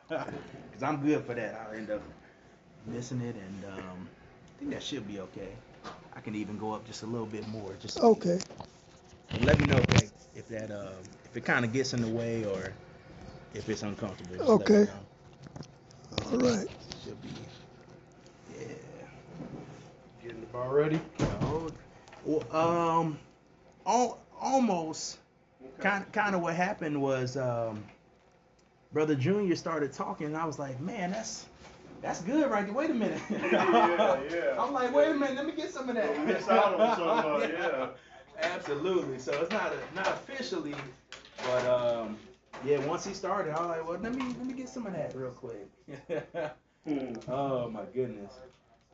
Because I'm good for that. I'll end up missing it, and I think that should be okay. I can even go up just a little bit more. Just Okay. let me know if that if it kind of gets in the way or if it's uncomfortable. Just let me Okay. know. All right. Should be yeah. Getting the bar ready? No, well, almost. Okay. Kind of what happened was brother Junior started talking, and I was like, man, that's good right there. Wait a minute. Yeah. I'm like, wait a minute, let me get some of that. Don't miss out on some, yeah. Absolutely. So it's not officially, but yeah. Once he started, I was like, well, let me get some of that real quick. Oh my goodness.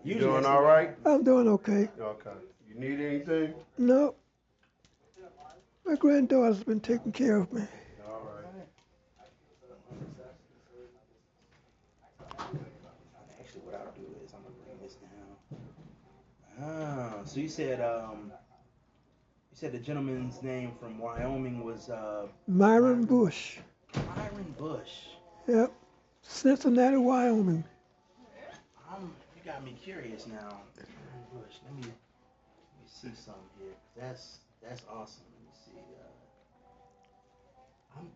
You Usually doing that's all the right? I'm doing okay. Okay. You need anything? No, my granddaughter's been taking care of me. All right. Actually, what I'll do is I'm gonna bring this down. So you said the gentleman's name from Wyoming was Myron Myron Bush. Myron Bush. Yep. Cincinnati, Wyoming. You got me curious now. Myron Bush. Let me see something here. That's awesome. Let me see.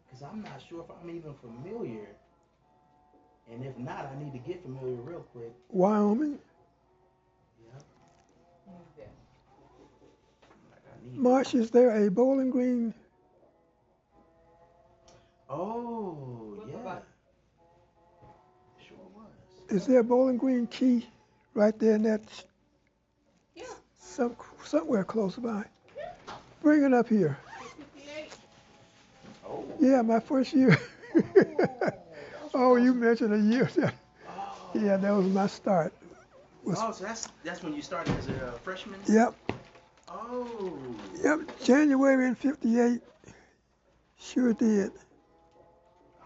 Because I'm not sure if I'm even familiar, and if not, I need to get familiar real quick. Wyoming. Yep. Like I need. Marsh, is there a Bowling Green? Oh yeah. Sure was. Is there a Bowling Green key right there in that Yeah. somewhere close by? Bring it up here. 58. Oh. Yeah, my first year. That's Oh, you awesome. mentioned a year. Oh. Yeah, that was my start. Was Oh, so that's when you started as a freshman? Yep, Oh. yep. January in '58. Sure did.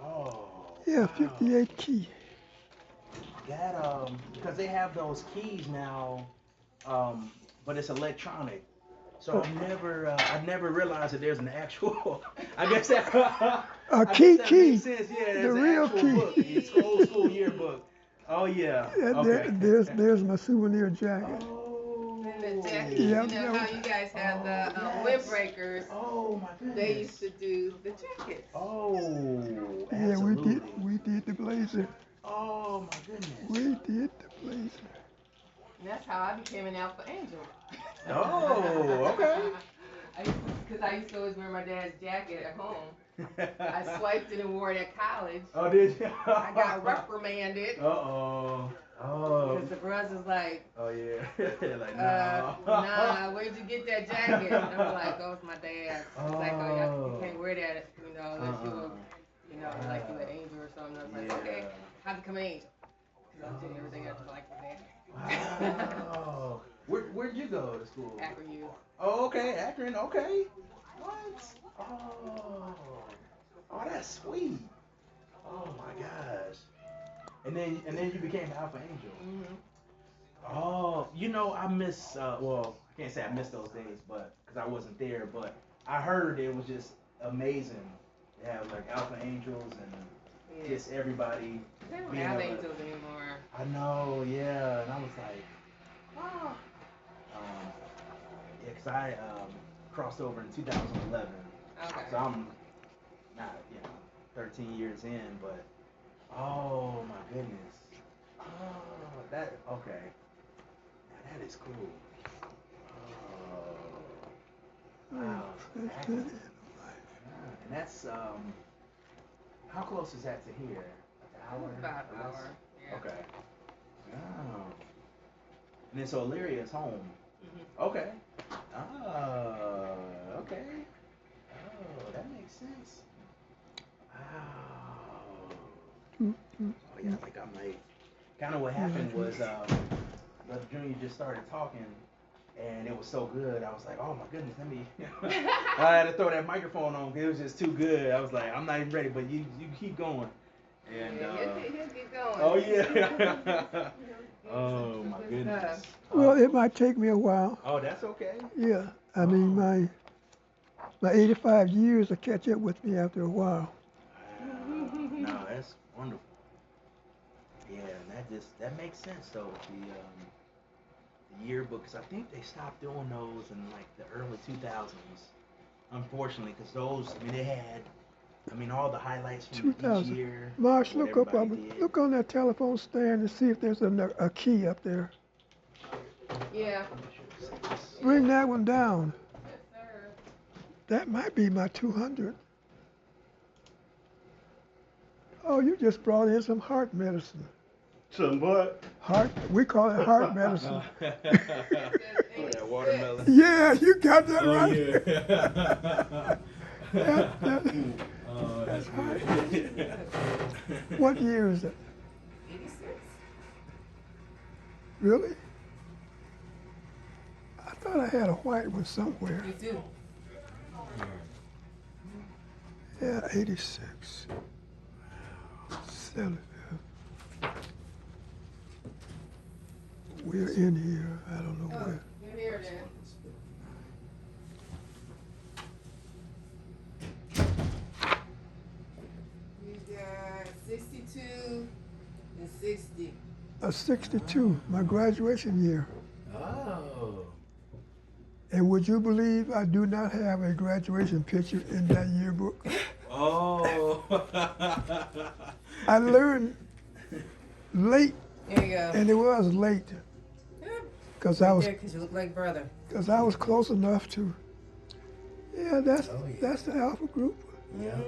Oh. Yeah, Wow. 58 key. That because they have those keys now, but it's electronic. So Uh, I never realized that there's an actual. I guess that. A I guess key that key. makes sense. Yeah, The there's an real actual key. book. It's old school yearbook. Oh yeah. Yeah, Okay. there's my souvenir jacket. And the Oh. jacket, Yep, you know that how was, you guys have Oh the yes. windbreakers. Oh my They used goodness. to do the jackets. Oh, yeah, absolutely. we did the blazer. Oh my goodness. We did the blazer. And that's how I became an alpha angel. Oh, okay. Because I used to always wear my dad's jacket at home. I swiped it and wore it at college. Oh, did you? I got reprimanded Uh-oh. Oh. because the girls was like, Oh yeah. Like no. nah, where'd you get that jacket? And I'm like, oh, it's my dad's. It's like, oh, yeah, you Oh. can't wear that, unless you were, like you Wow. an angel or something. I was like, okay, Yeah. how'd you become an angel? Because I'm doing everything else like my dad. Wow. Where'd you go to school? Akron U. Oh, okay, Akron. Okay. What? Oh. Oh, that's sweet. Oh my gosh. And then you became Alpha Angel. Mm-hmm. Oh, I miss. Well, I can't say I miss those days, but because I wasn't there, but I heard it was just amazing. They have like Alpha Angels and Yeah. just everybody They don't being have able to. angels anymore. I know, yeah, and I was like, ah. Yeah, because I crossed over in 2011, Okay. so I'm not, 13 years in, but oh my goodness. Oh, that okay. Now that is cool. Oh, wow. Acting. And that's how close is that to here? Like an hour? About an Or less? hour. Yeah. Okay. Oh. And then so Illyria is home. Mm-hmm. Okay. Oh, okay. Oh, that makes sense. Wow. Oh yeah, I think I might. Kind of what happened was Brother Junior just started talking, and it was so good. I was like, oh my goodness, let me. I had to throw that microphone on because it was just too good. I was like, I'm not even ready, but you keep going. And Yeah, he'll get going. oh yeah. Oh my Good goodness. stuff. Well, it might take me a while. Oh, that's okay. Yeah, I mean my 85 years will catch up with me after a while. Wow. No, that's wonderful. that makes sense though with the yearbook, 'cause I think they stopped doing those in like the early 2000s. Unfortunately, because those, I mean, they had, I mean, all the highlights from each 2000. year. Marsh, what everybody did. look on that telephone stand and see if there's a key up there. Yeah. Bring that one down. Yes, sir. That might be my 200. Oh, you just brought in some heart medicine. Some what? We call it heart medicine. Oh, that watermelon. Yeah, you got that Oh, right. yeah. Oh, that's good. What year is it? 86. Really? I thought I had a white one somewhere. Me too. Yeah, 86. 75. We're in here. I don't know Oh, where. you're here then. You got 62 and 60. 62, my graduation year. Oh. And would you believe I do not have a graduation picture in that yearbook? Oh. I learned late, There you go. and it was late, because I was Because you look like brother. close enough to. Yeah, that's the alpha group. Yeah.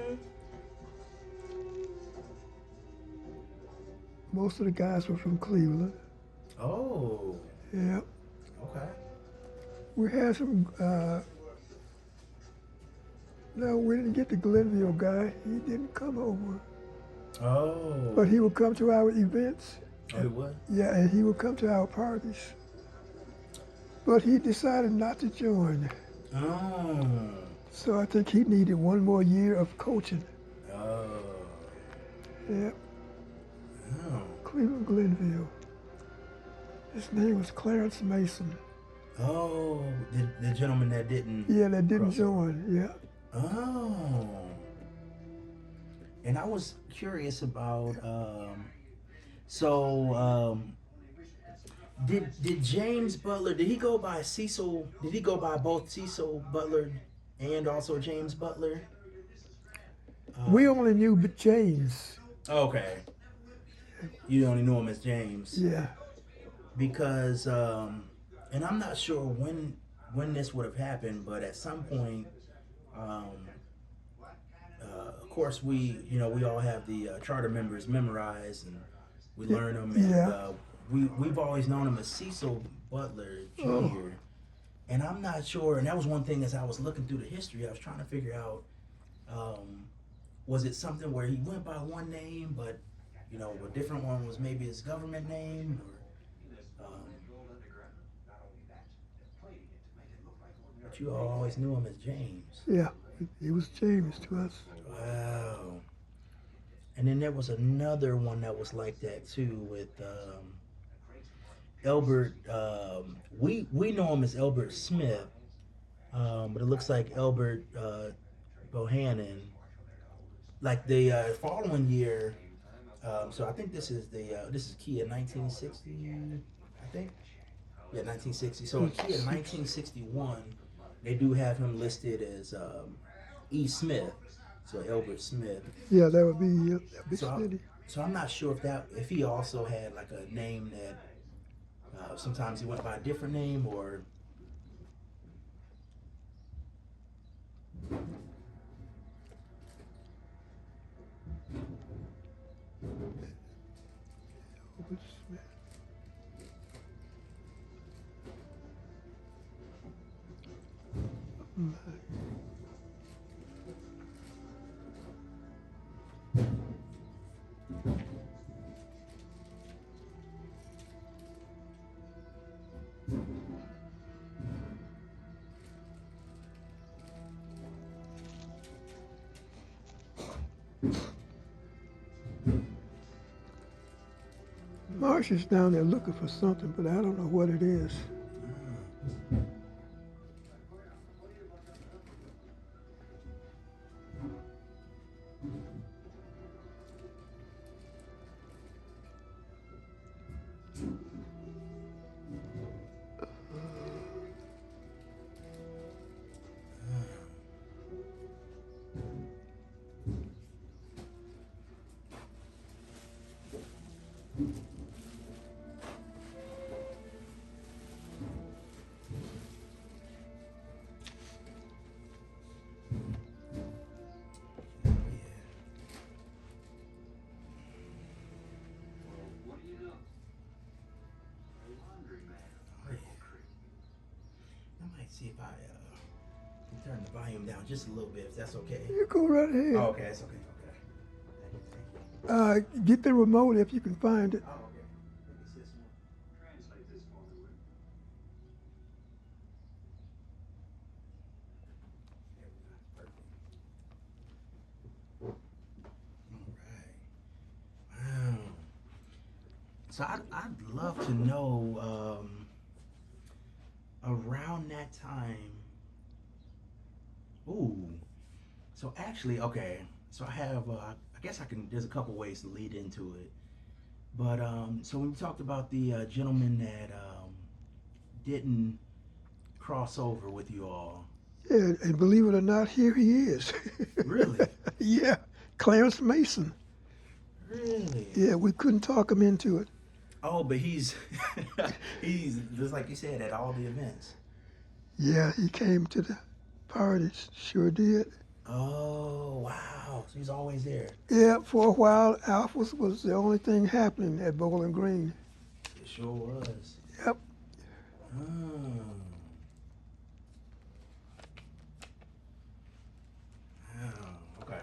Most of the guys were from Cleveland. Oh. Yeah, Okay. we had some. No, we didn't get the Glenville guy. He didn't come over, Oh. but he would come to our events. Oh, it was? Yeah, and he would come to our parties. But he decided not to join. Oh. So I think he needed one more year of coaching. Oh. Yeah, Oh. Cleveland Glenville. His name was Clarence Mason. Oh, the gentleman that didn't. Yeah, that didn't cross over. join. Yeah. Oh. And I was curious about, did James Butler, did he go by Cecil, did he go by both Cecil Butler and also James Butler? We only knew James. Okay. You only knew him as James. Yeah. Because, and I'm not sure when this would have happened, but at some point, of course, we all have the charter members memorized and we learn them. And Yeah. we've always known him as Cecil Butler Jr. Oh. And I'm not sure, and that was one thing as I was looking through the history, I was trying to figure out, was it something where he went by one name, but, a different one was maybe his government name? Or, but you all always knew him as James. Yeah, he was James to us. Wow. And then there was another one that was like that too with Elbert. We know him as Elbert Smith, but it looks like Elbert Bohannon. Like the following year, so I think this is key in 1960. I think, yeah, 1960. So in key in 1961, they do have him listed as E. Smith. So Elbert Smith. Yeah, that would be Smitty. So I'm not sure if he also had like a name that sometimes he went by a different name or. Elbert Smith. Marsh is down there looking for something, but I don't know what it is. might see if I can turn the volume down just a little bit, if that's okay. You go right ahead. Oh, okay, that's okay. Okay. Thank you. Get the remote if you can find it. Oh, okay. I think it's this one. Translate this for me, will you? There we go. Perfect. All right. Wow. So I'd love to know around that time. Ooh. So actually, okay. So I have. I guess I can. There's a couple ways to lead into it. But so when you talked about the gentleman that didn't cross over with you all. Yeah, and believe it or not, here he is. Really? Yeah, Clarence Mason. Really? Yeah, we couldn't talk him into it. Oh, but he's he's just like you said at all the events. Yeah, he came to the parties, sure did. Oh wow! So he's always there. Yeah, for a while, Alpha was the only thing happening at Bowling Green. It sure was. Yep. Oh. Oh, okay.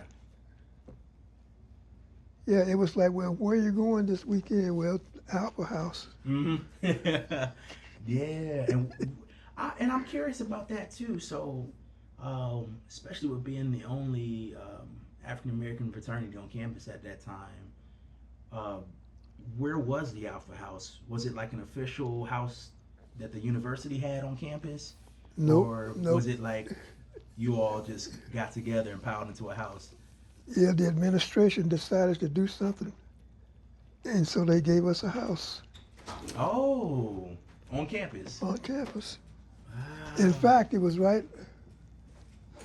Yeah, it was like, well, where are you going this weekend? Well, Alpha House. Mm-hmm. Yeah, and I'm curious about that too. So, especially with being the only African American fraternity on campus at that time, where was the Alpha House? Was it like an official house that the university had on campus? Nope. Or Nope. was it like you all just got together and piled into a house? Yeah, the administration decided to do something, and so they gave us a house Oh, on campus. on campus. Wow. In fact, it was right.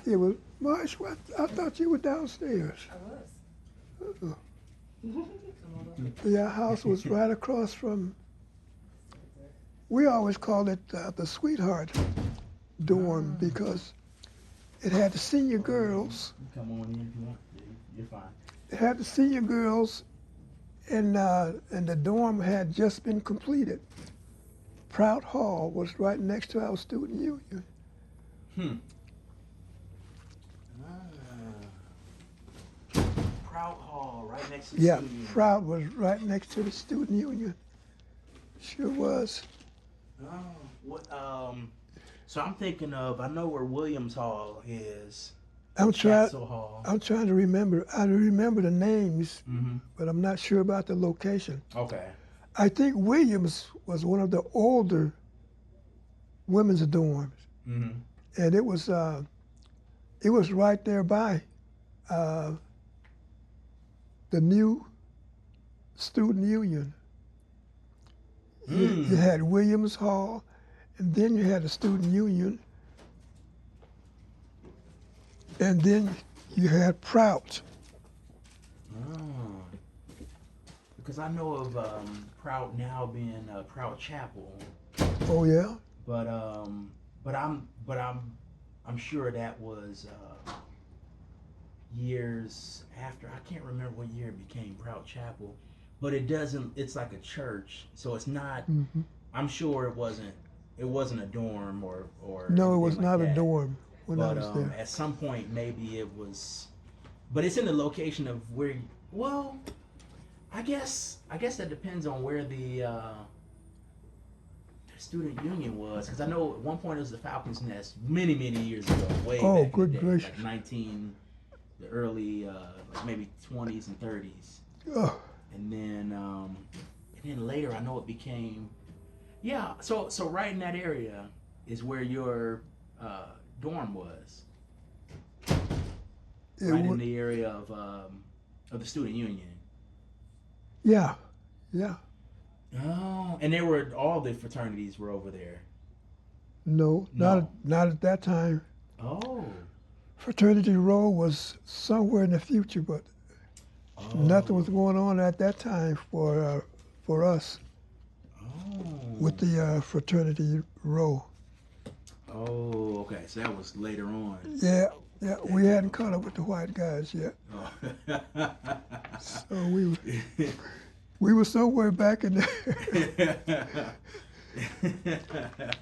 It was Marsh. I thought you were downstairs. I was. Uh-uh. Come on up. The house was right across from. We always called it the sweetheart dorm because it had the senior girls. Come on in if you want. You're fine. It had the senior girls, and the dorm had just been completed. Prout Hall was right next to our student union. Hmm. Proud Hall, right next to the Yeah, student union. Prout was right next to the student union. Sure was. Oh, what? So I'm thinking of. I know where Williams Hall is. I'm trying. Chancel Hall. I'm trying to remember. I remember the names, Mm-hmm. but I'm not sure about the location. Okay. I think Williams was one of the older women's dorms, Mm-hmm. and it was right there by the new student union. You had Williams Hall, and then you had the student union, and then you had Prout. Oh. Because I know of Proud now being Proud Chapel, Oh yeah. but I'm sure that was years after. I can't remember what year it became Proud Chapel, but it doesn't. It's like a church, so it's not. Hmm. I'm sure it wasn't a dorm or No, it anything was like not a that. dorm when I But was there. at some point, maybe it was. But it's in the location of where. Well, I guess that depends on where the student union was, because I know at one point it was the Falcons Nest many years ago, way Oh, back good in the day, gracious. like the early like maybe 20s and 30s, Oh, and then later I know it became, yeah. So right in that area is where your dorm was, it right wa- in the area of the student union. yeah. Oh, and there were all the fraternities were over there. No, No. not at that time. Oh. Fraternity Row was somewhere in the future, but Oh. nothing was going on at that time for us Oh. with the Fraternity Row. Oh, okay. So that was later on. Yeah, we hadn't caught up with the white guys yet, Oh. so we were somewhere back in there.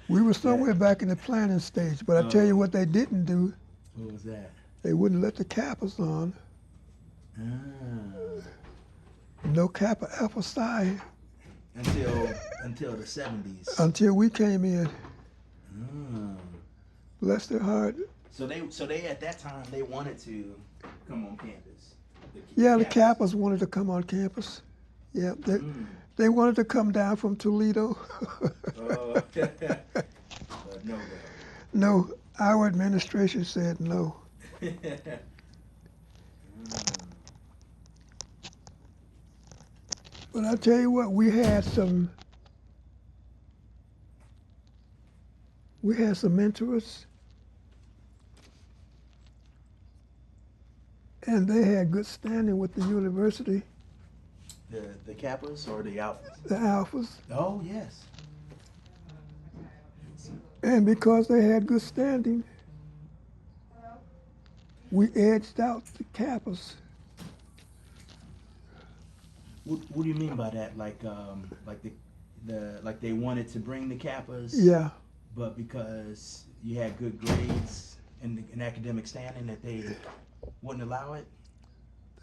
We were somewhere back in the planning stage, but I tell you what they didn't do. What was that? They wouldn't let the Kappas on. Ah. No Kappa Alpha Psi Until the 70s. until we came in. Ah. Bless their heart. So they at that time they wanted to come on campus. Yeah, the Kappas wanted to come on campus. Yeah, they wanted to come down from Toledo. But no, No, our administration said no. But I tell you what, we had some mentors, and they had good standing with the university, The Kappas or the Alphas? the Alphas. Oh yes. And because they had good standing, we edged out the Kappas. What do you mean by that? Like they wanted to bring the Kappas. Yeah, But because you had good grades and academic standing, that they wouldn't allow it.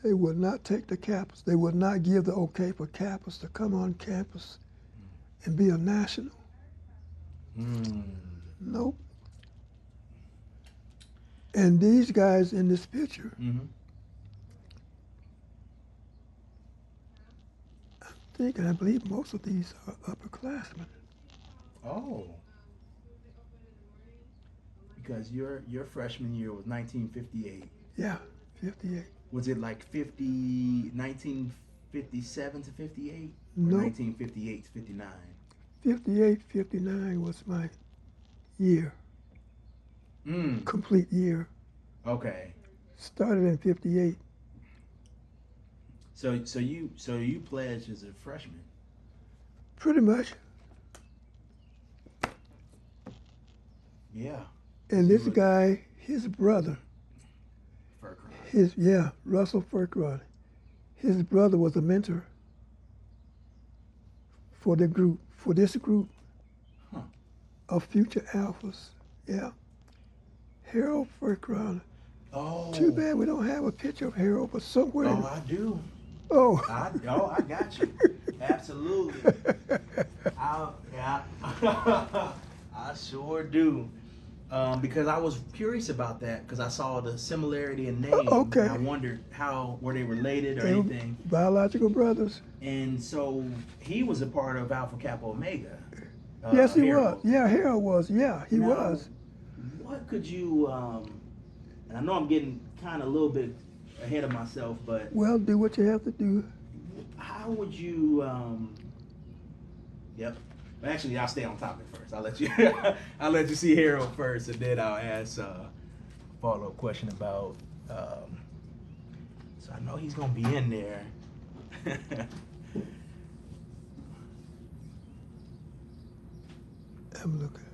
they would not take the Kappas. They would not give the okay for Kappas to come on campus and be a national. Nope. And these guys in this picture, Mm-hmm. I believe most of these are upperclassmen. Oh. Because your freshman year was 1958. Yeah, 58. Was it like 1957 to 58? No. 1958 to 59? 58, 59 was my year, complete year. Okay. Started in 58. So you pledged as a freshman. Pretty much. Yeah. And this guy, his brother, Russell Furkrod, his brother was a mentor for this group of future alphas. Yeah. Harold Furkrod. Oh. Too bad we don't have a picture of Harold, but somewhere. Oh, I do. Oh. I got you. Absolutely. I sure do. Because I was curious about that because I saw the similarity in name. Okay. And I wondered were they related or anything. Biological brothers. And so he was a part of Alpha Kappa Omega. Yes, he Harold. was. Yeah, Harold was. Yeah, he was. What could you, and I know I'm getting kind of a little bit ahead of myself, but Well, do what you have to do. how would you, yep. Actually, I'll stay on topic first. I'll let you, I'll let you see Harold first, and then I'll ask a follow-up question about. So I know he's gonna be in there. I'm looking.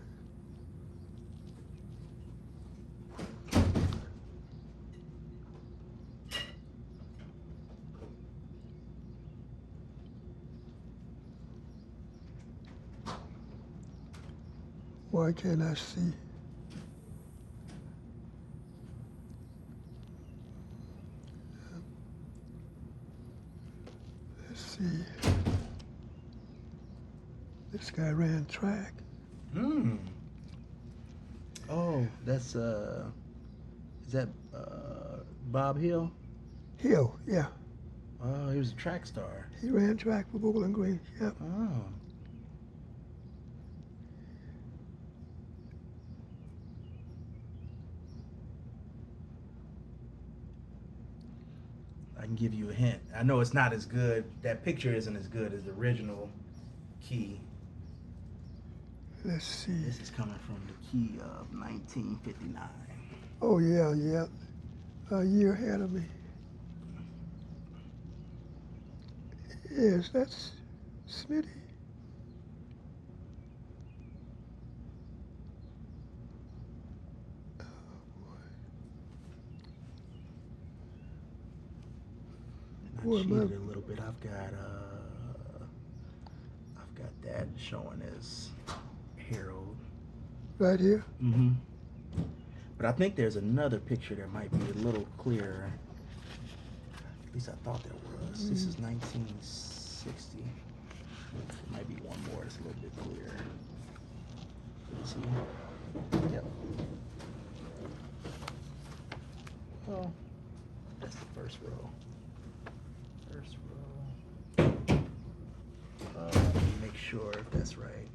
Why can't I see? Let's see. This guy ran track. Oh, that's is that Bob Hill? Hill, yeah. Oh, he was a track star. He ran track for Bowling Green. Yep. Oh. I can give you a hint. I know it's not as good. That picture isn't as good as the original key. Let's see. This is coming from the key of 1959. Oh, yeah, yeah. A year ahead of me. Yes, that's Smitty. I cheated a little bit. I've got that showing as Harold. Right here. Mm-hmm. But I think there's another picture that might be a little clearer. At least I thought there was. This is 1960. There might be one more that's a little bit clearer. See? Yep. Oh, that's the first row. First row. Let me make sure if that's right.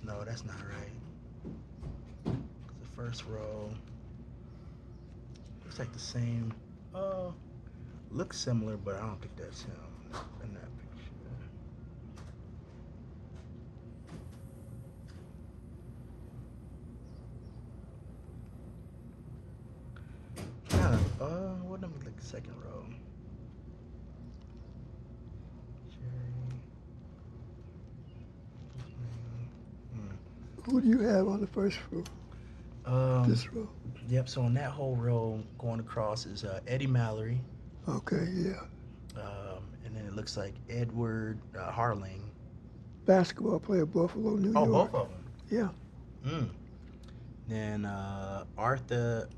No, that's not right. The first row looks like the same. Looks similar, but I don't think that's him in that picture. What? Let me look. Second row. Who do you have on the first row? This row. Yep. So on that whole row going across is Eddie Mallory. Okay, yeah. And then it looks like Edward Harling. Basketball player, Buffalo, New Oh, York. both of them. Yeah. Then Arthur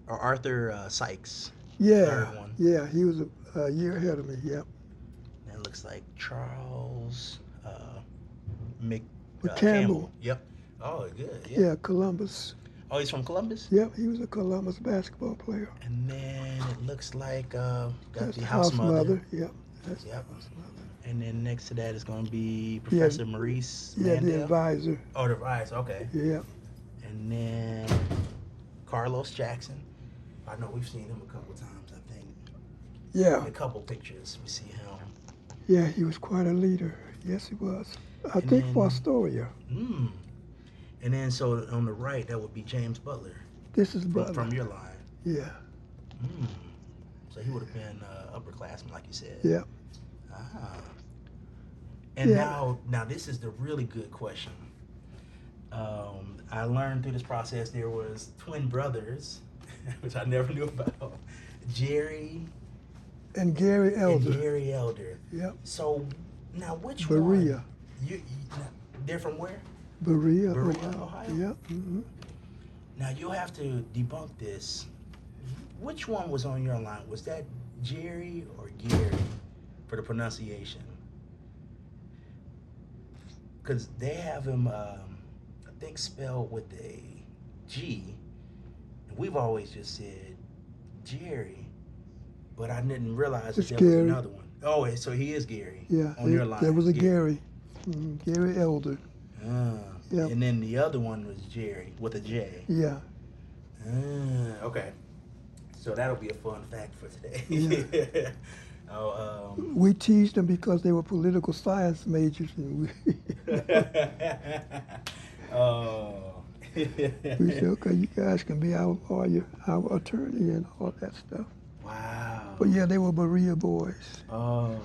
Sykes. Yeah. Third one. Yeah, he was a year ahead of me. Yep. And it looks like Charles Campbell. Yep. Oh, good. Yeah, Columbus. Oh, he's from Columbus? Yep, he was a Columbus basketball player. And then it looks like got That's the house mother. Yep. That's Yep. the house mother. And then next to that is going to be Professor Maurice Yeah, Mandel. the advisor. Oh, the advisor. Okay. Yeah. And then Carlos Jackson. I know we've seen him a couple times, I think. Yeah. In a couple pictures, we see him. Yeah, he was quite a leader. Yes, he was. I And think then- for Astoria. And then so on the right, that would be James Butler. This is brother. From your line. Yeah. So he would have been upperclassman, like you said. Yeah. And Yeah. now this is the really good question. I learned through this process there was twin brothers, which I never knew about. Jerry And Gary Elder. and Gary Elder. Yep. So now which Berea. one? They're from where? Berea, Berea, Ohio. Ohio? Yep. Mm-hmm. Now you'll have to debunk this. Which one was on your line? Was that Jerry or Gary for the pronunciation? Because they have him, I think, spelled with a G. And we've always just said Jerry. But I didn't realize It's that there Gary. was another one. Oh, so he is Gary. Yeah. On your line. There was a Gary. Gary. Gary Elder. Yep. And then the other one was Jerry with a J. Yeah. Okay. So that'll be a fun fact for today. Yeah. Oh, We teased them because they were political science majors, and we said, okay, you guys can be our lawyer, our attorney, and all that stuff. Wow. But yeah, they were Berea boys. Oh,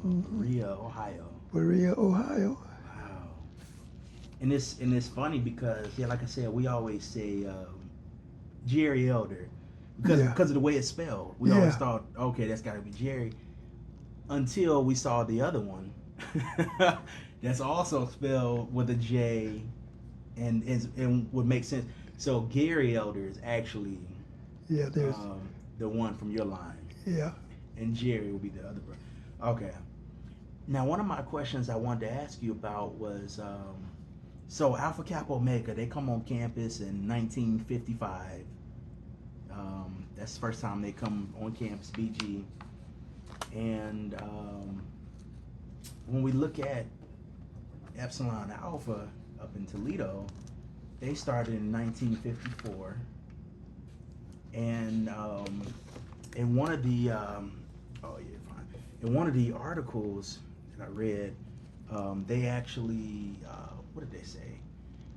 Berea, Ohio. Berea, Ohio. Wow. And it's funny because like I said, we always say Jerry Elder because of the way it's spelled. We always thought, okay, that's got to be Jerry. Until we saw the other one, that's also spelled with a J, and would make sense. So Gary Elder is actually there's the one from your line, and Jerry will be the other brother. Okay. Now, one of my questions I wanted to ask you about was, so Alpha Kappa Omega, they come on campus in 1955. That's the first time they come on campus, BG. And when we look at Epsilon Alpha up in Toledo, they started in 1954. And in one of the in one of the articles that I read, they actually what did they say?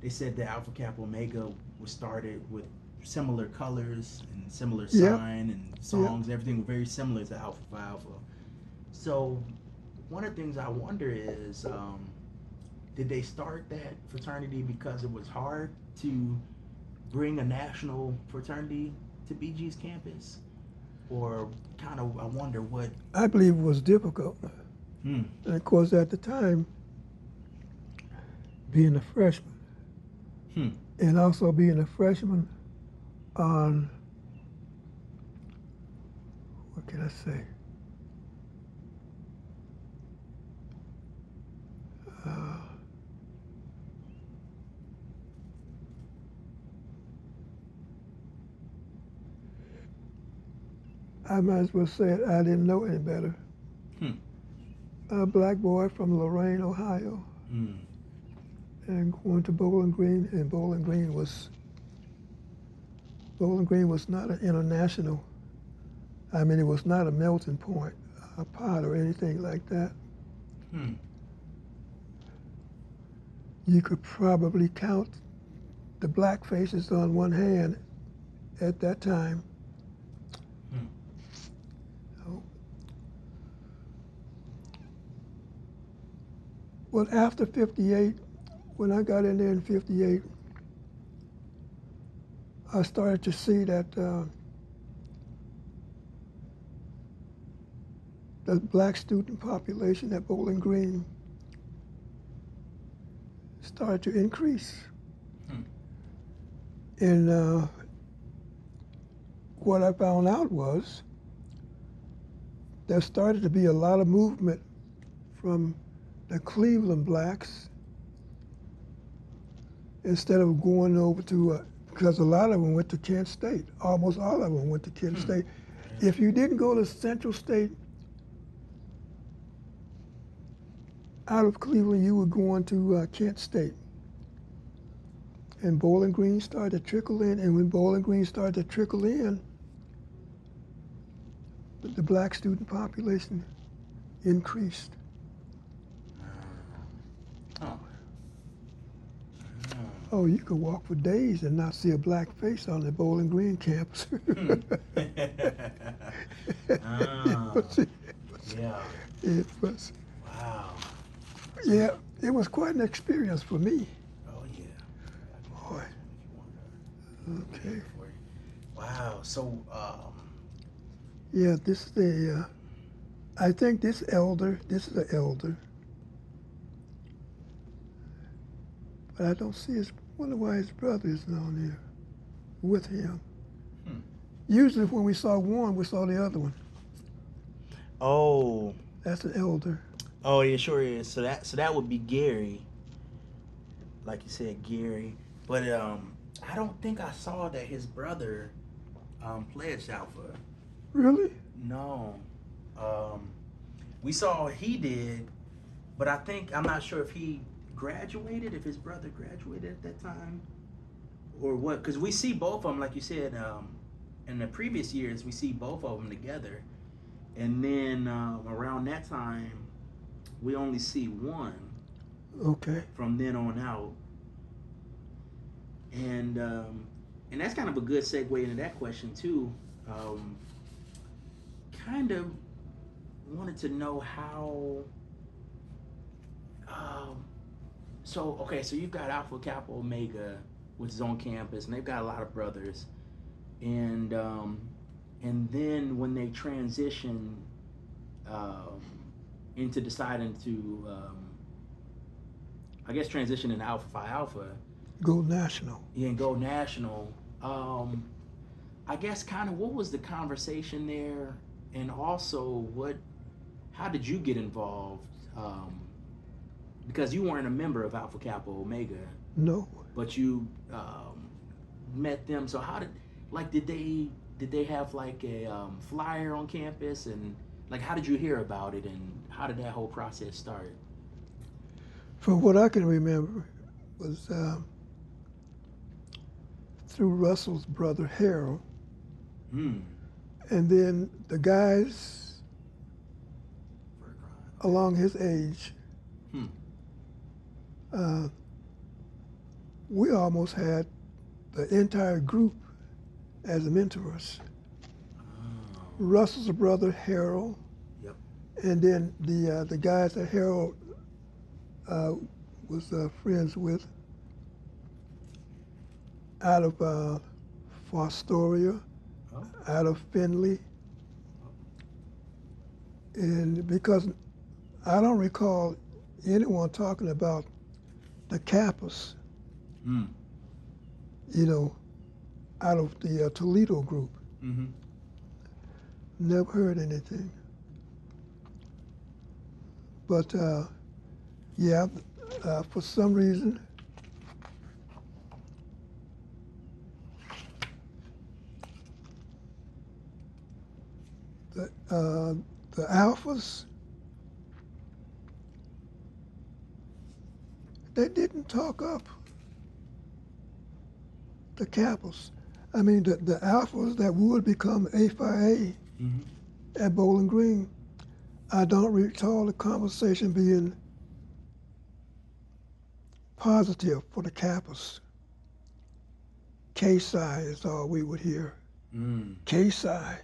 They said that Alpha Kappa Omega was started with similar colors and similar sign and songs. Everything was very similar to Alpha Phi Alpha. So one of the things I wonder is, did they start that fraternity because it was hard to bring a national fraternity to BG's campus? Or kind of, I wonder what... I believe it was difficult. Hmm. And of course, at the time, being a freshman, Hmm. and also being a freshman on, what can I say? Uh, I might as well say it, I didn't know any better. Hmm. A black boy from Lorain, Ohio, Hmm. and going to Bowling Green, and Bowling Green was not an international. I mean, it was not a melting point, a pot or anything like that. Hmm. You could probably count the black faces on one hand at that time. Hmm. So, well, after 58, when I got in there in 58, I started to see that the black student population at Bowling Green started to increase. Hmm. And what I found out was there started to be a lot of movement from the Cleveland blacks instead of going over to, because a lot of them went to Kent State. Almost all of them went to Kent State. If you didn't go to Central State out of Cleveland, you were going to Kent State. And Bowling Green started to trickle in, and when Bowling Green started to trickle in, the black student population increased. Oh. Oh, you could walk for days and not see a black face on the Bowling Green campus. Ah. Yeah. It was, Wow. yeah, it was quite an experience for me. Oh yeah. Boy, okay. Wow. So, Yeah, this is the, I think this is the elder. But I don't see wonder why his brother isn't on here with him. Hmm. Usually when we saw one, we saw the other one. Oh, That's the elder. oh, it sure is. So that would be Gary, like you said, Gary. But I don't think I saw that his brother pledged Alpha. Really? No. We saw he did, but I'm not sure if he graduated, if his brother graduated at that time, or what. Because we see both of them, like you said, in the previous years, we see both of them together. And then around that time, we only see one Okay. from then on out. And that's kind of a good segue into that question too. Kind of wanted to know how. So you've got Alpha Kappa Omega, which is on campus, and they've got a lot of brothers, and then when they transition into deciding to, I guess, transition into Alpha Phi Alpha. Go national. Yeah, and go national. I guess kind of what was the conversation there, and also how did you get involved? Because you weren't a member of Alpha Kappa Omega, No. but you met them. So did they have like a flyer on campus, and like how did you hear about it, and how did that whole process start? From what I can remember was through Russell's brother Harold, Hmm. and then the guys along his age. Hmm. We almost had the entire group as mentors. Oh. Russell's brother Harold, Yep. and then the guys that Harold was friends with out of Fostoria, Oh. out of Findlay, and because I don't recall anyone talking about the Kappas, Mm. you know, out of the Toledo group. Mm-hmm. Never heard anything. But yeah, for some reason, the Alphas, they didn't talk up the Kappas. I mean, the Alphas that would become A5A Mm-hmm. at Bowling Green, I don't recall the conversation being positive for the Kappas. K-Psi is all we would hear. Mm. K-Psi.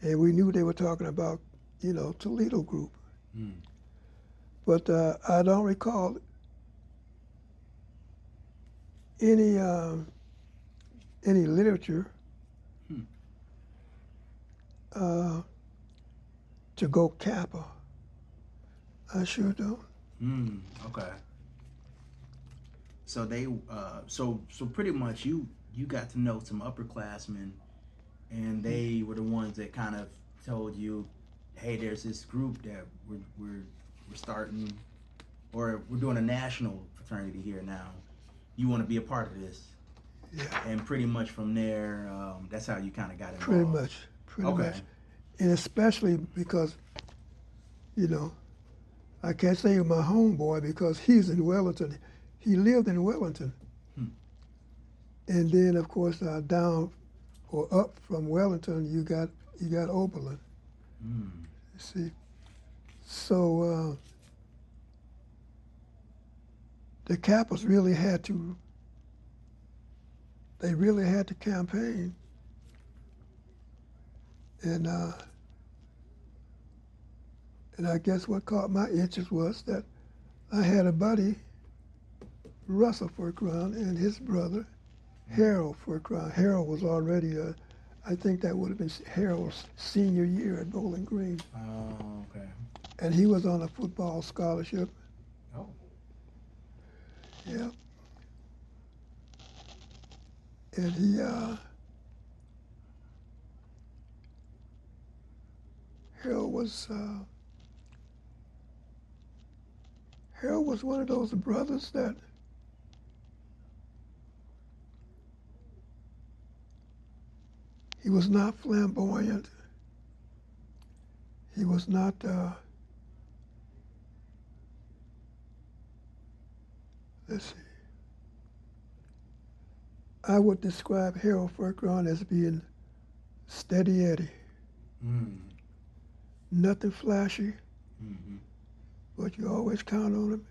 And we knew they were talking about, you know, Toledo group. Mm. But I don't recall any literature Hmm. to go Kappa. I sure don't. Mm. Okay. So they, so pretty much you got to know some upperclassmen, and they were the ones that kind of told you, hey, there's this group that we're starting, or we're doing a national fraternity here now. You want to be a part of this? Yeah, And pretty much from there, that's how you kind of got involved. pretty Okay. much. And especially because, you know, I can't say he was my homeboy because he's in Wellington. He lived in Wellington. Hmm. And then, of course, down or up from Wellington, you got Oberlin. Mm. You see, so the Kappas really had to. They really had to campaign, and I guess what caught my interest was that I had a buddy, Russell Furcron, and his brother, Harold Furcron. Harold was already, I think that would have been Harold's senior year at Bowling Green. Oh, okay. And he was on a football scholarship. Oh. Yeah. And he, Harold was one of those brothers that he was not flamboyant. He was not, let's see. I would describe Harold Furcron as being steady Eddie. Mm. Nothing flashy, Mm-hmm. but you always count on him.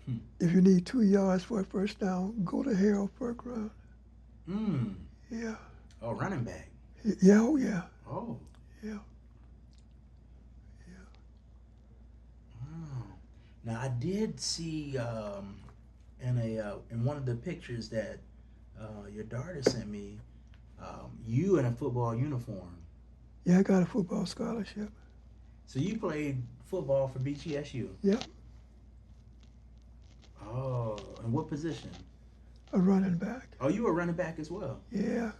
Hmm. If you need 2 yards for a first down, go to Harold Furcron. Mm. Yeah. Oh, running back. Yeah, oh yeah. Oh. Yeah. Oh. Now I did see in one of the pictures that your daughter sent me, you in a football uniform. Yeah, I got a football scholarship. So you played football for BGSU. Yep, Oh, and what position? a running back. Oh, you were running back as well. Yeah.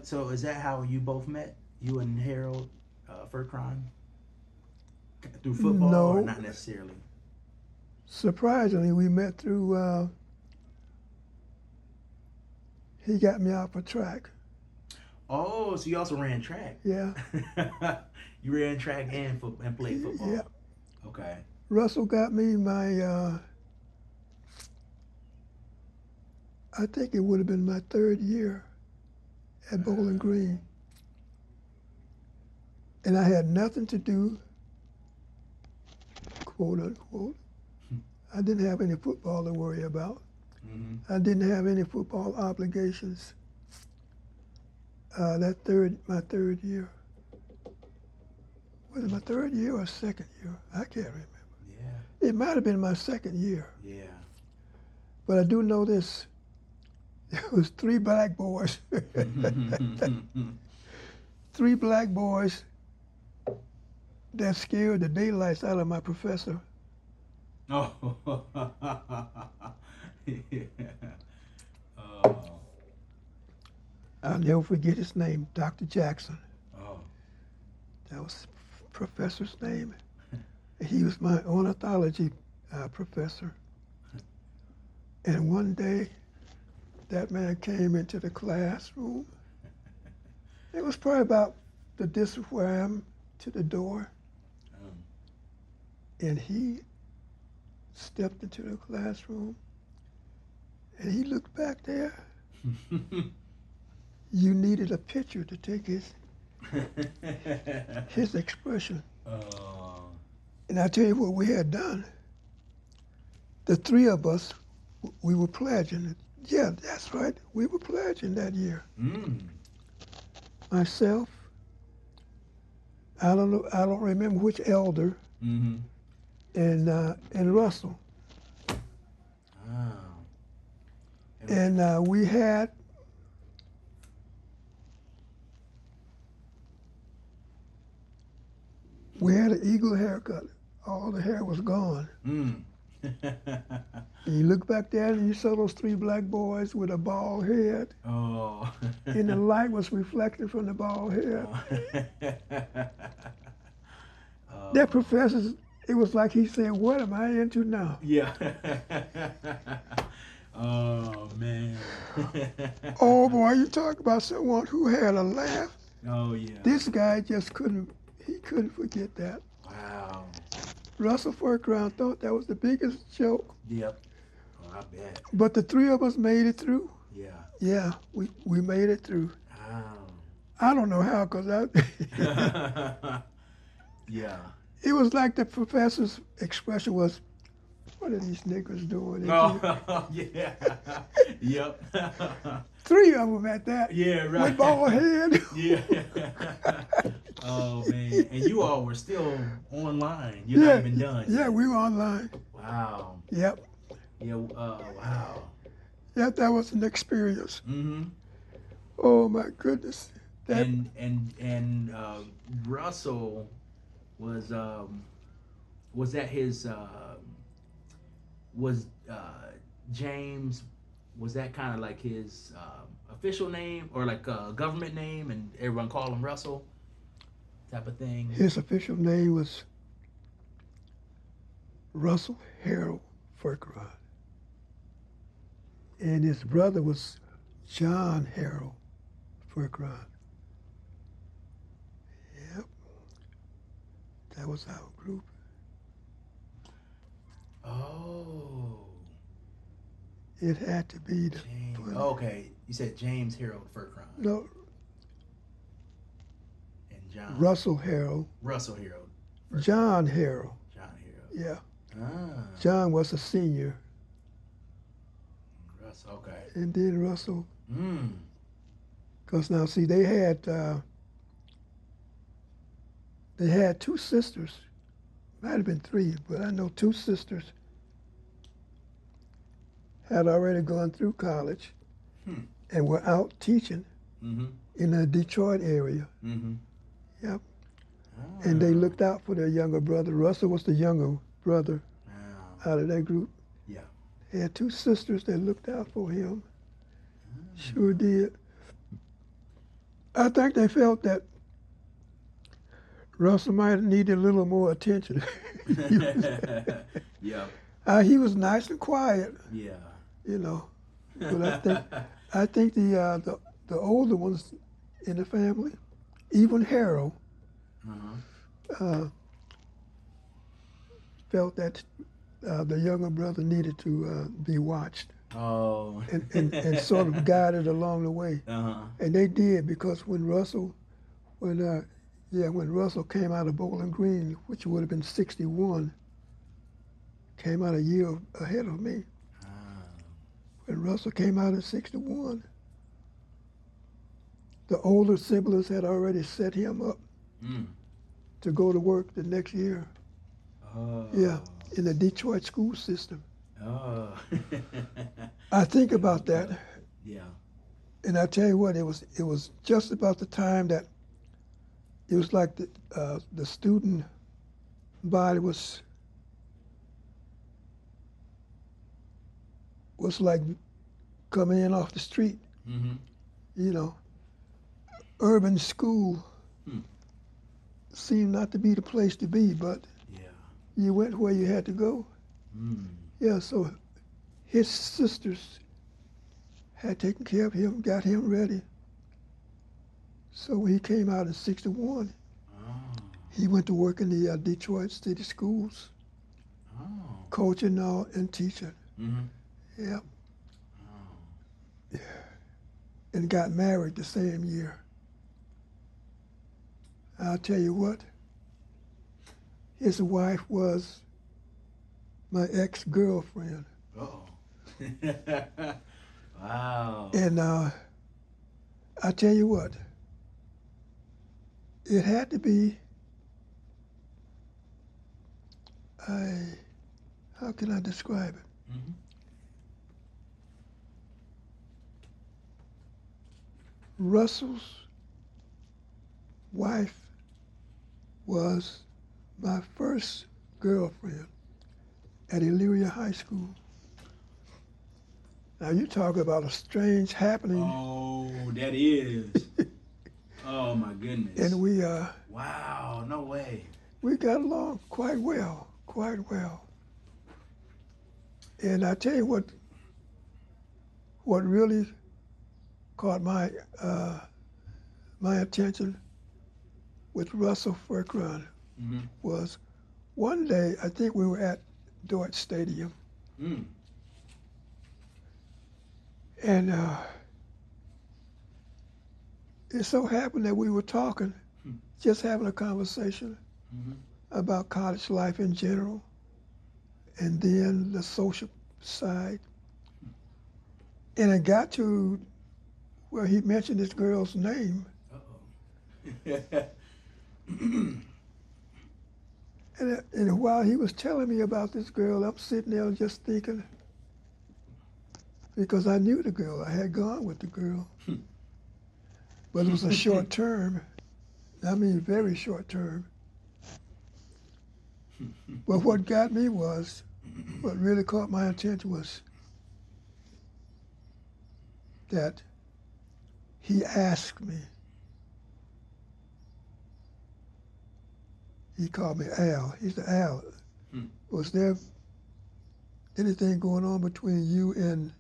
So is that how you both met? You and Harold Furcron? Through football No. or not necessarily? Surprisingly, we met through, he got me out for track. Oh, so you also ran track. Yeah. You ran track and played football. Yeah. Okay. Russell got me my, I think it would have been my 3rd year at Bowling Green. And I had nothing to do, quote unquote. I didn't have any football to worry about. Mm-hmm. I didn't have any football obligations. My 3rd year. Was it my 3rd year or 2nd year? I can't remember. Yeah. It might have been my 2nd year. Yeah. But I do know this. There was 3 black boys. 3 black boys that scared the daylights out of my professor. Oh. Yeah. Oh. I'll never forget his name, Dr. Jackson. Oh. That was the professor's name. He was my ornithology professor. And one day, that man came into the classroom. It was probably about the distance where I am to the door. And he stepped into the classroom, and he looked back there. You needed a picture to take his expression. Oh. And I tell you what we had done. The three of us, we were pledging. Yeah, that's right. We were pledging that year. Mm. Myself, I don't remember which elder, Mm-hmm. and Russell. Oh. And we had an eagle haircut. All the hair was gone. Mm. And you look back there and you saw those three black boys with a bald head. Oh. And the light was reflected from the bald head. Oh. That professor, it was like he said, "What am I into now?" Yeah. Oh man. Oh boy, you talk about someone who had a laugh. Oh yeah. This guy just couldn't forget that. Wow. Russell Furcrown thought that was the biggest joke. Yep. Oh, I bet. But the three of us made it through. Yeah. Yeah, we made it through. Wow. I don't know how, because Yeah. it was like the professor's expression was, "What are these niggas doing?" Oh, yeah. Yep. Three of them at that. Yeah, right. With bald head. Yeah. Oh man. And you all were still online. You're not even done. Yeah, we were online. Wow. Yep. Yeah. Wow. Yep, that was an experience. Mm-hmm. Oh my goodness. That, And Russell was that his was James, was that kind of like his official name or like a government name and everyone called him Russell type of thing? his official name was Russell Harold Furcrown. And his brother was John Harold Furcrown. Yep. That was our group. Oh. It had to be the James. 20. Okay. You said James Harold Furcrown No, and John. Russell Harold. Russell Harold. John Harold. John Harold. Yeah. Ah. John was a senior. Russell. Okay. And then Russell, Mm. because now see, they had two sisters. Might have been three, but I know two sisters had already gone through college and were out teaching Mm-hmm. in the Detroit area. Mm-hmm. Yep. Ah. And they looked out for their younger brother. Russell was the younger brother Wow. out of that group. Yeah. He had two sisters that looked out for him. Sure did. I think they felt that Russell might have needed a little more attention. Yeah. He was nice and quiet, Yeah. you know. But I think the older ones in the family, even Harold, Uh-huh. felt that the younger brother needed to be watched Oh. and sort of guided along the way. Uh-huh. And they did, because when Russell came out of Bowling Green, which would have been 61, came out a year ahead of me. Ah. When Russell came out in 61, the older siblings had already set him up Mm. to go to work the next year. Oh. Yeah, in the Detroit school system. Oh. I think about that, Yeah. and I tell you what, it was just about the time that it was like the student body was like coming in off the street. Mm-hmm. You know, urban school seemed not to be the place to be, but Yeah. you went where you had to go. Mm. Yeah, so his sisters had taken care of him, got him ready. So when he came out in '61, Oh. he went to work in the Detroit City Schools, Oh. coaching and teaching. Mm-hmm. Yeah, Oh. and got married the same year. I'll tell you what, his wife was my ex-girlfriend. Uh-oh. Wow. And I tell you what, it had to be, how can I describe it? Mm-hmm. Russell's wife was my first girlfriend at Elyria High School. Now you talk about a strange happening. Oh, that is. Oh my goodness. And we Wow, no way. we got along quite well, quite well. And I tell you what really caught my my attention with Russell Furcron Mm-hmm. was one day, I think we were at Dort Stadium, Mm. and it so happened that we were talking, just having a conversation Mm-hmm. about college life in general, and then the social side. And it got to where he mentioned this girl's name, Uh-oh. and while he was telling me about this girl, I'm sitting there just thinking, because I knew the girl, I had gone with the girl, but it was a short term. I mean, very short term. But what got me was, what really caught my attention was that he asked me, he called me Al. He said, Al, was there anything going on between you and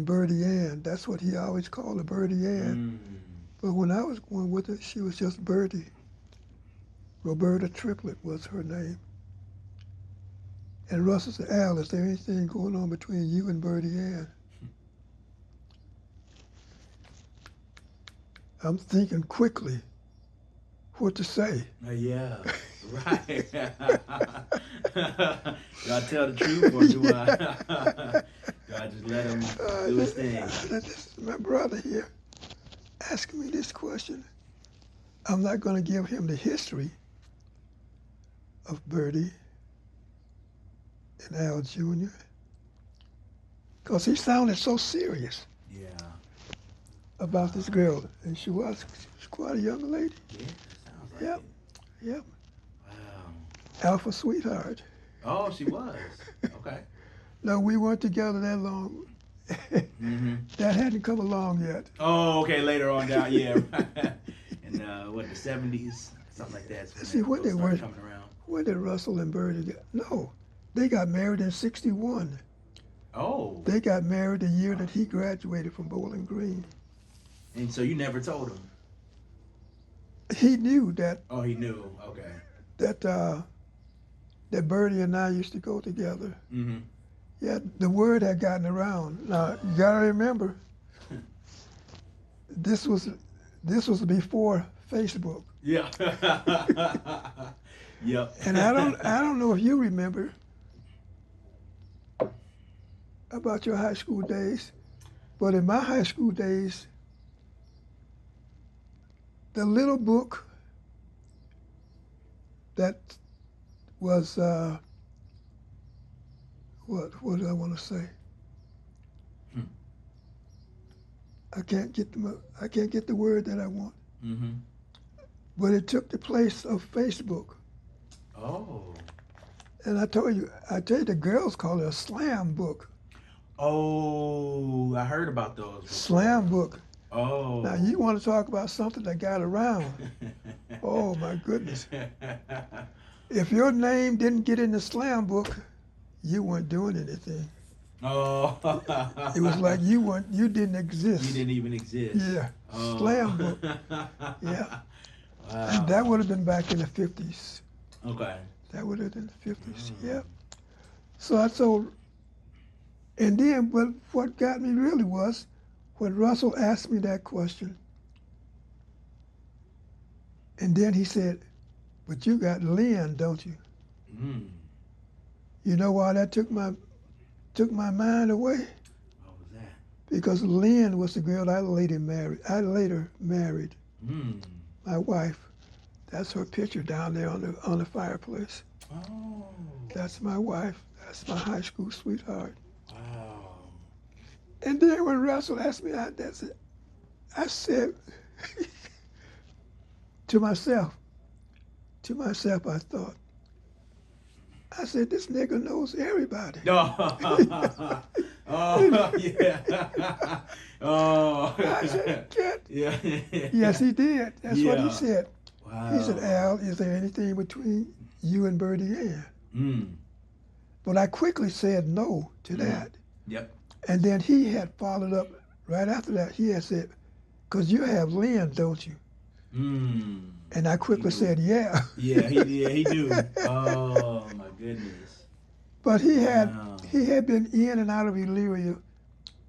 Birdie Ann? That's what he always called her, Birdie Ann. Mm. But when I was going with her, she was just Birdie. Roberta Triplett was her name. And Russell said, Al, is there anything going on between you and Birdie Ann? I'm thinking quickly what to say. Yeah, right. Do I tell the truth or do I just let him do his thing? This is my brother here asking me this question. I'm not going to give him the history of Birdie and Al Jr. because he sounded so serious Yeah. about this girl, and she was quite a young lady. Yeah, sounds like Yep, it. yep. Wow. Alpha sweetheart. Oh, she was. Okay. No, we weren't together that long. Mm-hmm. That hadn't come along yet. Oh, okay. Later on down, yeah. Right. In what, the 70s, something like that. See, when they were coming around. when did Russell and Birdie get? No, they got married in '61. Oh. They got married the year that he graduated from Bowling Green. And so you never told him? He knew that Oh, he knew. Okay. that Birdie and I used to go together. Mm-hmm. Yeah, the word had gotten around. Now you gotta remember, this was before Facebook. Yeah. Yep. And I don't know if you remember about your high school days, but in my high school days, the little book that was what do I want to say? I can't get the word that I want. Mm-hmm. But it took the place of Facebook. Oh. And I tell you, the girls call it a slam book. Oh, I heard about those. Before. Slam book. Oh. Now you want to talk about something that got around? Oh my goodness! If your name didn't get in the slam book, you weren't doing anything. Oh. It was like you didn't exist. You didn't even exist. Yeah. Oh. Slam book. Yeah. Wow. And that would have been back in the 50s. Okay. That would have been the 50s. Yeah. So I told, and then what got me really was when Russell asked me that question, and then he said, "But you got Lynn, don't you?" Mm. You know why that took my mind away? What was that? Because Lynn was the girl I later married. Mm. My wife. That's her picture down there on the fireplace. Oh. That's my wife. That's my high school sweetheart. Wow. And then when Russell asked me out, I said to myself, I thought, I said, this nigga knows everybody. Oh, oh yeah. Oh. I said, "Get." Yeah. Yes, he did. That's what he said. Wow. He said, "Al, is there anything between you and Birdie Ann?" Mm. But I quickly said no to that. Yep. And then he had followed up right after that. He had said, "'Cause you have Lynn, don't you?" Mm. And I quickly said, "Yeah." Yeah, he do. Oh my goodness. But he had Wow. been in and out of Elyria,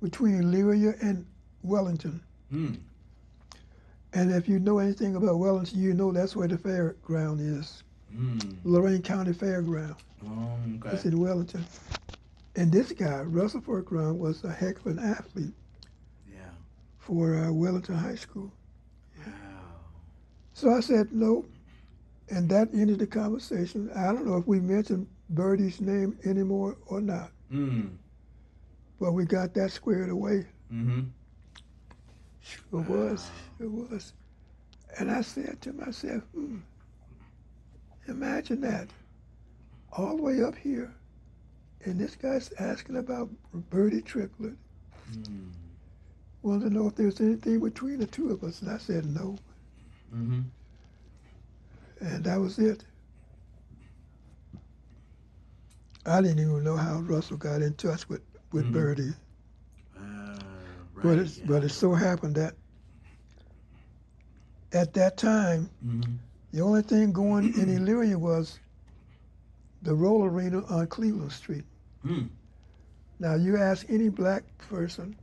between Elyria and Wellington. Mm. And if you know anything about Wellington, you know that's where the fairground is. Mm. Lorain County Fairground. Okay. It's in Wellington. And this guy, Russell Furcrown, was a heck of an athlete Yeah. for Wellington High School. Wow. So I said no, and that ended the conversation. I don't know if we mentioned Birdie's name anymore or not, Mm. but we got that squared away. Mm-hmm. Sure was, sure was. And I said to myself, imagine that, all the way up here, and this guy's asking about Birdie Triplett. Mm. Wanted to know if there was anything between the two of us, and I said no. Mm-hmm. And that was it. I didn't even know how Russell got in touch with Birdie. Right. But it so happened that at that time, the only thing going in Elyria was the roller arena on Cleveland Street. Mm. Now, you ask any black person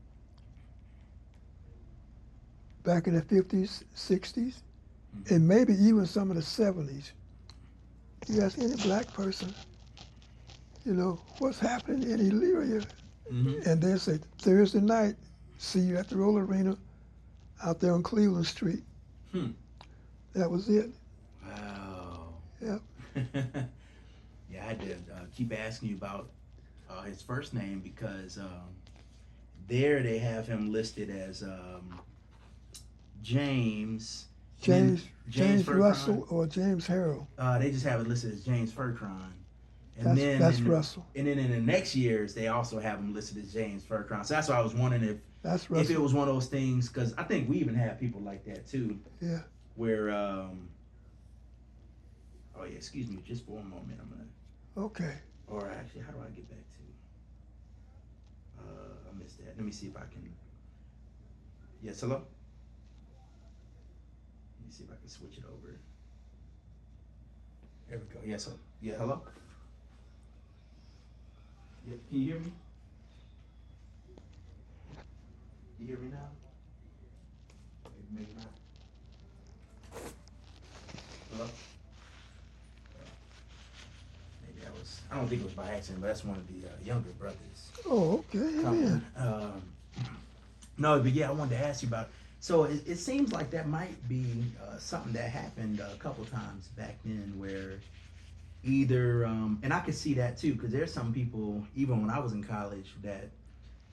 back in the 50s, 60s, and maybe even some of the 70s, you ask any black person, you know, what's happening in Elyria? Mm-hmm. And they say, Thursday night, see you at the roller arena out there on Cleveland Street. Hmm. That was it. Wow. Yeah. Yeah, I had to keep asking you about his first name because there they have him listed as James James Russell Furcron. or James Harrell. They just have it listed as James Furcron. And That's Russell. And then in the next years, they also have him listed as James Furcron. So that's why I was wondering That's if Russell. it was one of those things, because I think we even have people like that too. Yeah. Where, oh yeah, excuse me, just for a moment, I'm gonna. Okay. Or actually, how do I get back to? I missed that. Let me see if I can. Yes, hello. Let me see if I can switch it over. There we go. Yes, yeah, hello. Yeah, can you hear me? You hear me now? Maybe not. Hello? Maybe I don't think it was by accident, but that's one of the younger brothers. Oh, okay. Coming. Yeah. No, but yeah, I wanted to ask you about, so it seems like that might be something that happened a couple times back then where either, and I could see that too, because there's some people, even when I was in college, that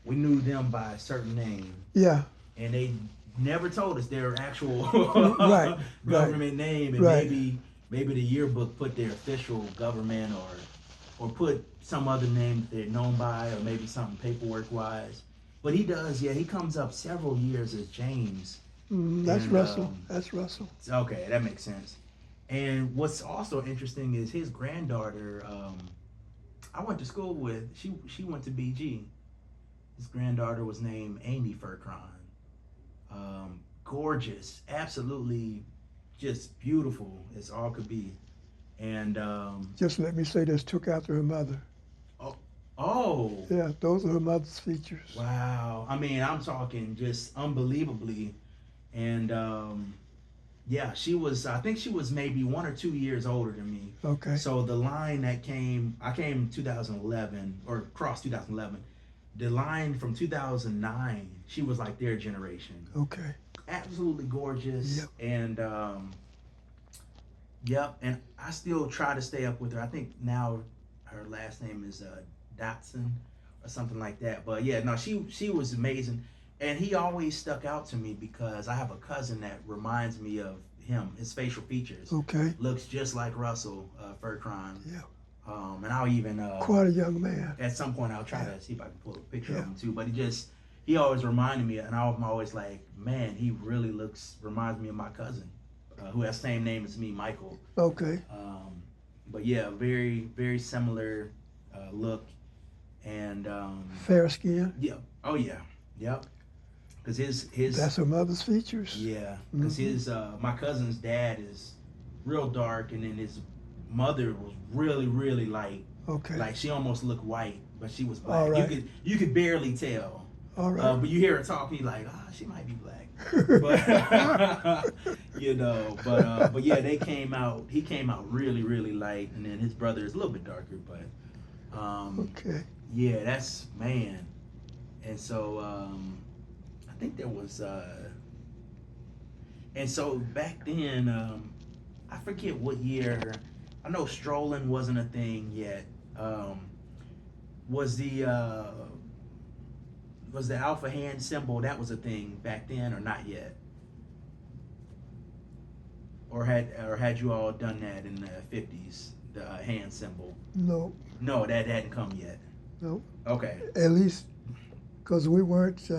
we knew them by a certain name. Yeah. And they never told us their actual Right, government name, and right. maybe maybe the yearbook put their official government or put some other name that they're known by, or maybe something paperwork wise. But he does, yeah. He comes up several years as James. That's And, Russell. That's Russell. Okay, that makes sense. And what's also interesting is his granddaughter. I went to school with. She went to BG. His granddaughter was named Amy Furcron. Gorgeous, absolutely, just beautiful as all could be. And Just let me say this, took after her mother. oh, Yeah, those are her mother's features. wow. I mean, I'm talking just unbelievably. And yeah, she was. I think she was maybe 1 or 2 years older than me. Okay. So the line that came, I came 2011 or crossed 2011. The line from 2009, she was like their generation. Okay. Absolutely gorgeous. Yep. And yep. And I still try to stay up with her. I think now her last name is Dotson or something like that. But yeah, no, she was amazing. And he always stuck out to me because I have a cousin that reminds me of him. His facial features Okay. looks just like Russell Furcron. Yeah. And I'll even Quite a young man. at some point I'll try to see if I can pull a picture Yeah. of him too. But he always reminded me, and I'm always like, man, he really reminds me of my cousin, who has the same name as me, Michael. Okay. But yeah, very very similar look, and Fair skin. yeah, oh yeah, yep. Because his That's her mother's features. yeah, because his my cousin's dad is real dark, and then his mother was really really light. Okay. Like she almost looked white, but she was black. All right. You could barely tell. All right. But you hear her talk, you're like, she might be black. But you know, but yeah, they came out. He came out really really light, and then his brother is a little bit darker. But Okay. yeah, that's man. And so I think there was. And so back then, I forget what year. I know strolling wasn't a thing yet. Was the alpha hand symbol, that was a thing back then or not yet? Or had you all done that in the 50s, the hand symbol? No. No, that hadn't come yet. No. Okay. At least, because we weren't.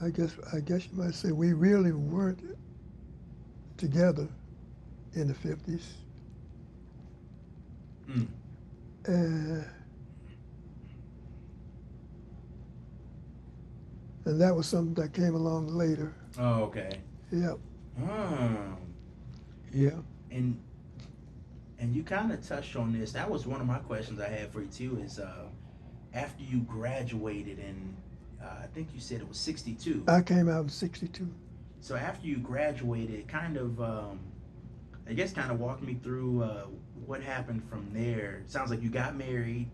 I guess you might say we really weren't together in the 50s. And that was something that came along later. Oh, okay. Yep. Oh. Yeah. And you kind of touched on this. That was one of my questions I had for you too. Is after you graduated in, I think you said it was 62. I came out in 62. So after you graduated, kind of, I guess, kind of walk me through what happened from there. Sounds like you got married,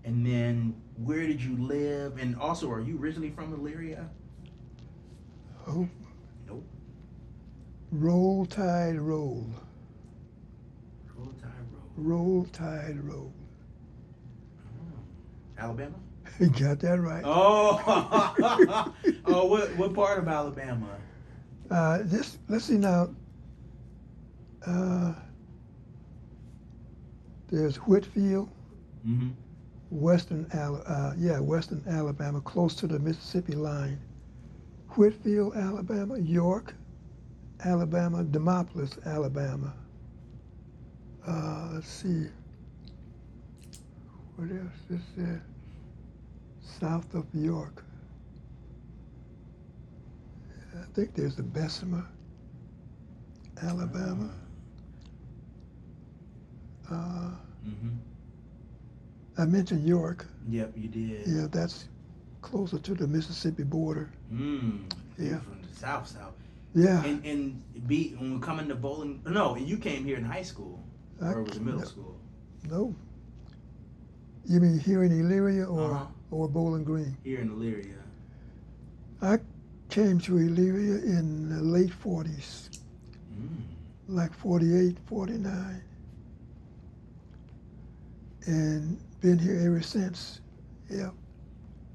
and then where did you live? And also, are you originally from Elyria? Oh. Nope. Roll Tide Roll. Roll Tide Roll. Roll Tide Roll. Oh. Alabama? You got that right. Oh. Oh, what part of Alabama? Let's see now. There's Whitfield, Mm-hmm. Western Alabama, close to the Mississippi line. Whitfield, Alabama, York, Alabama, Demopolis, Alabama. Let's see. What else is there? South of York. I think there's the Bessemer, Alabama. Mm-hmm. I mentioned York. Yep, you did. Yeah, that's closer to the Mississippi border. Yeah. From the south. Yeah. And when we come into Bowling, no, and you came here in high school, or was it middle school? No. You mean here in Elyria or Bowling Green? Here in Elyria. I came to Elyria in the late 40s, like 48, 49, and been here ever since. Yeah,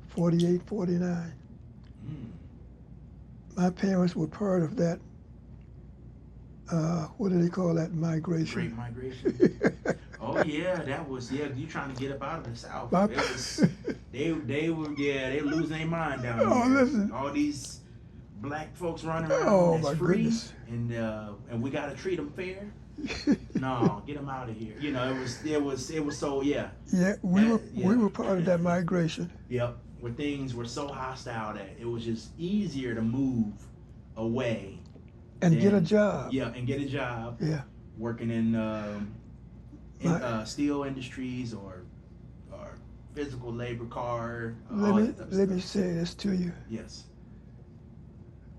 48, 49. My parents were part of that what do they call that migration? Great Migration. Oh yeah, that was you trying to get up out of the South. My- It was they were they losing their mind down Oh, there. listen. All these black folks running around Oh, that's my free, goodness. and we gotta treat them fair. No, get them out of here. You know, it was so Yeah, we yeah. were part of that migration. Yep, where things were so hostile that it was just easier to move away And get a than- job. Yeah, and get a job Yeah. working in My- steel industries or physical labor, car. all Let me that type of let me stuff. say this to you. Yes.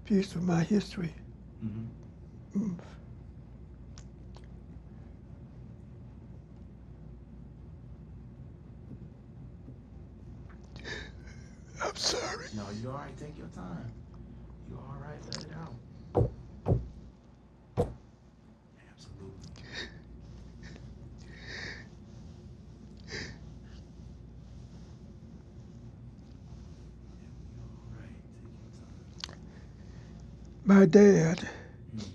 Piece of my history. Hmm. Mm. I'm sorry. No, you're all right. Take your time. You're all right. Let it out. Absolutely. You're all right. Take your time. My dad Mm.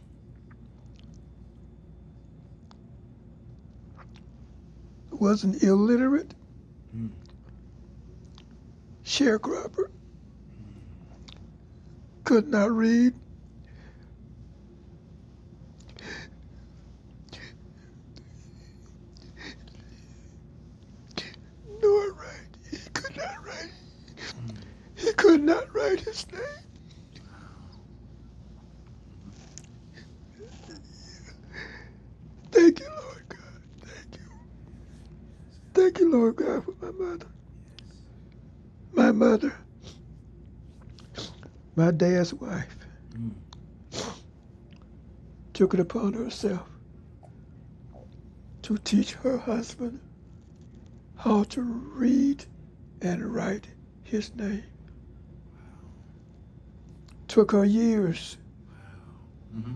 was an illiterate Mm. sharecropper. Could not read. Nor write. He could not write. Mm. He could not write his name. Thank you, Lord God. Thank you. Thank you, Lord God, for my mother. My mother, my dad's wife, Mm. took it upon herself to teach her husband how to read and write his name. Took her years, Mm-hmm.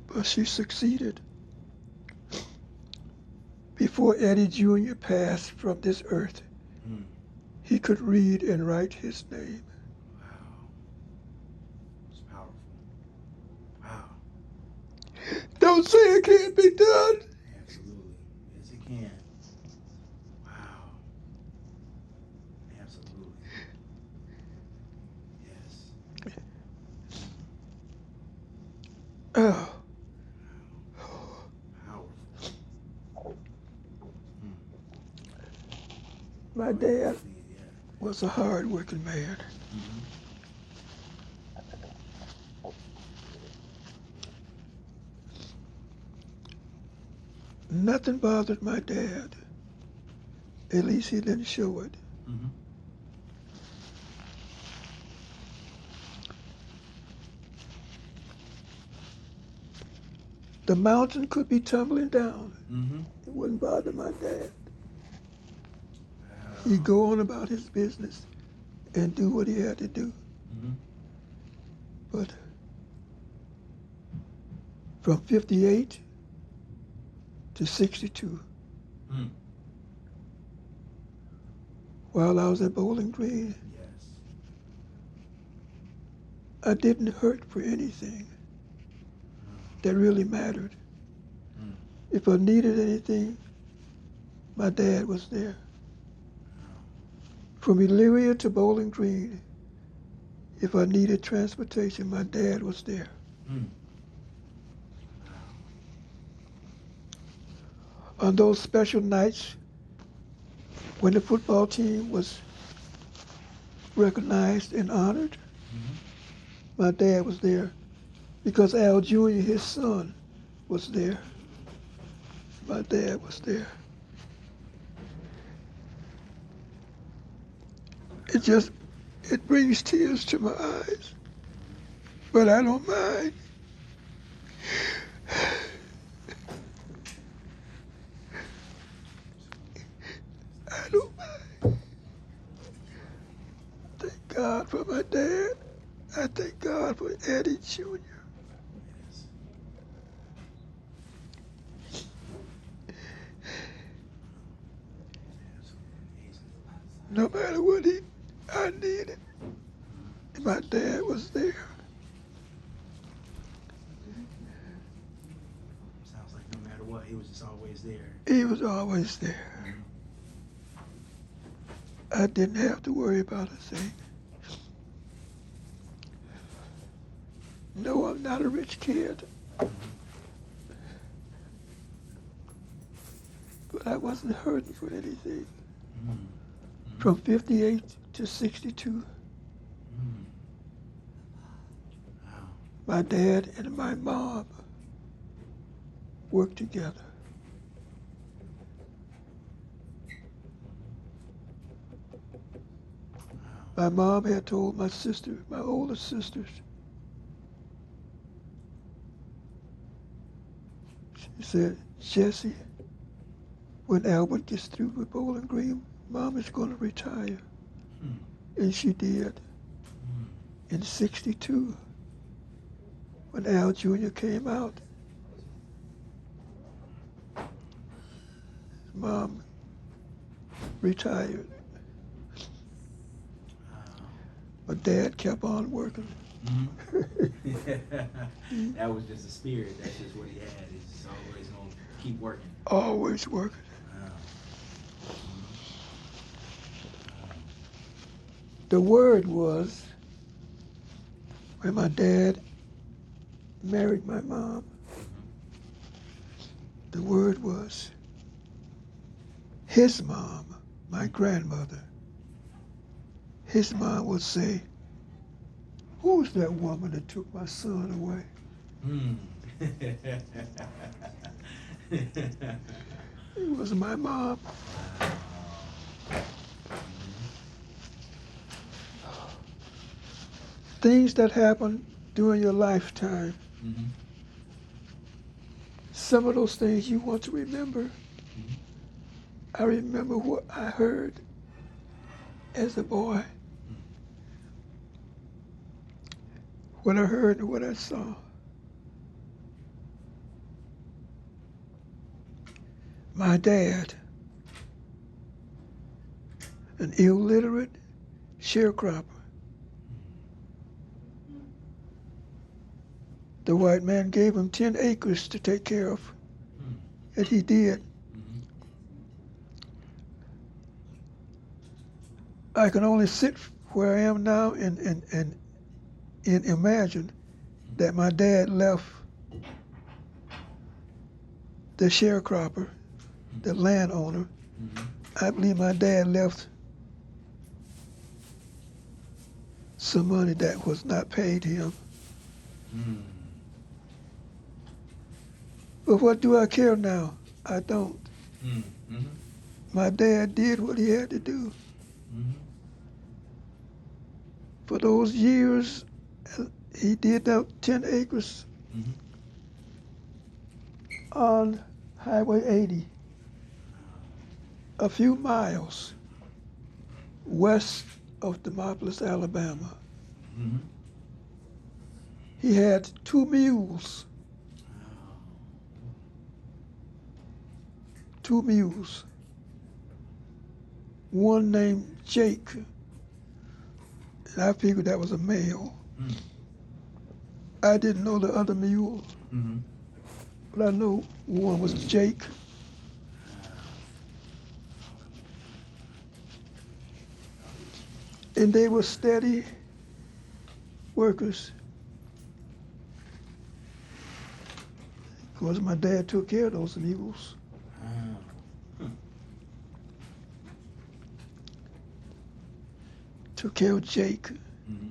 but she succeeded. Before Eddie Jr. passed from this earth, Mm. he could read and write his name. Wow. It's powerful. Wow. Don't say it can't be done. Absolutely. Yes, it can. Wow. Absolutely. Yes. Oh, Powerful. my dad Yeah. was a hard-working man. Mm-hmm. Nothing bothered my dad. At least he didn't show it. Mm-hmm. The mountain could be tumbling down. Mm-hmm. It wouldn't bother my dad. Wow. He'd go on about his business and do what he had to do. Mm-hmm. But from 58 to 62, Mm. while I was at Bowling Green, Yes. I didn't hurt for anything that really mattered. Mm. If I needed anything, my dad was there. From Elyria to Bowling Green, if I needed transportation, my dad was there. Mm. On those special nights when the football team was recognized and honored, Mm-hmm. my dad was there because Al Jr., his son, was there. My dad was there. It brings tears to my eyes, but I don't mind. I don't mind. Thank God for my dad. I thank God for Eddie Jr. Yes. No matter what I needed, my dad was there. just always there. He was always there. Mhm. I didn't have to worry about a thing. No, I'm not a rich kid. But I wasn't hurting for anything. Mhm. From 58 to 62, Mhm. Wow. my dad and my mom worked together. My mom had told my sister, my older sisters, she said, Jesse, when Albert gets through with Bowling Green, Mom is going to retire. Hmm. And she did. In 62, when Al Jr. came out, Mom retired. But Dad kept on working. Mhm. That was just a spirit. That's just what he had. He's just always gonna keep working. Always working. Wow. The word was, when my dad married my mom, the word was, his mom, my grandmother, his mom would say, who's that woman that took my son away? Mm. It was my mom. Things that happened during your lifetime. Mm-hmm. Some of those things you want to remember. Mm-hmm. I remember what I heard as a boy. What I heard and what I saw. My dad, an illiterate sharecropper. The white man gave him 10 acres to take care of, and he did. Mm-hmm. I can only sit where I am now and imagine that my dad left the sharecropper, the landowner. Mm-hmm. I believe my dad left some money that was not paid him. Mm. But what do I care now? I don't. Mm-hmm. My dad did what he had to do. Mm-hmm. For those years, he did that 10 acres Mm-hmm. on Highway 80, a few miles west of Demopolis, Alabama. Mm-hmm. He had 2 mules. 2 mules. One named Jake, and I figured that was a male. Mm. I didn't know the other mule, Mm-hmm. but I know one was Jake. And they were steady workers. Of course, my dad took care of those mules. Took care of Jake Mm-hmm.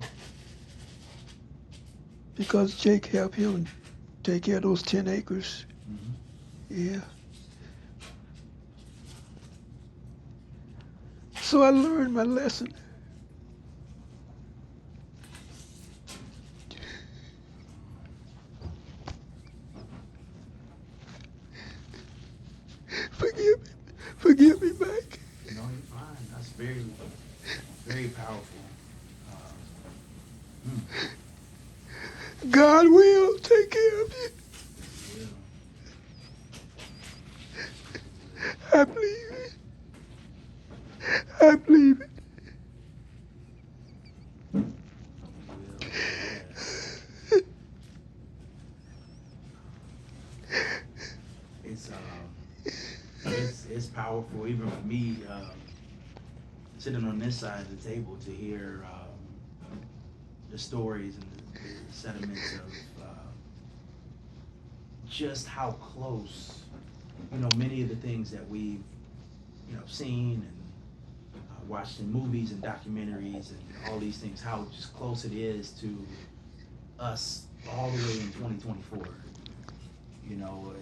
because Jake helped him take care of those 10 acres. Mm-hmm. Yeah. So I learned my lesson. Forgive me, Mike. No, you're fine. That's very, very powerful. God will take care of you. Yeah. I believe it. I believe it. It's powerful, even for me, sitting on this side of the table to hear the stories and the sentiments of just how close, many of the things that we've, seen and watched in movies and documentaries and all these things, how just close it is to us all the way in 2024.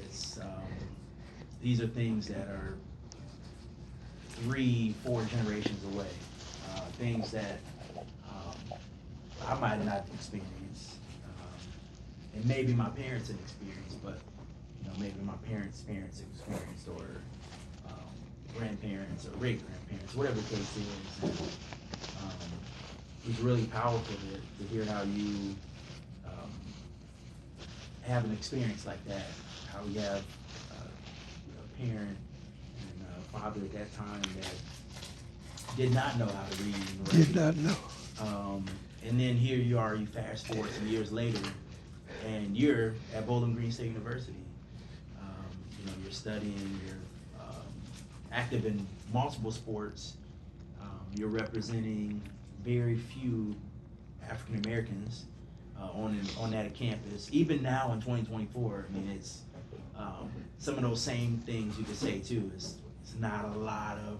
It's these are things that are 3-4 generations away, things that I might not experience, and maybe my parents didn't experience, but maybe my parents' parents experienced, or grandparents or great grandparents, whatever the case is. And, it was really powerful to hear how you have an experience like that, how you have a parent and a father at that time that did not know how to read and write. Did not know. And then here you are, you fast forward some years later, and you're at Bowling Green State University. You're studying, you're active in multiple sports. You're representing very few African Americans on that campus. Even now in 2024, I mean, it's some of those same things you could say too. It's not a lot of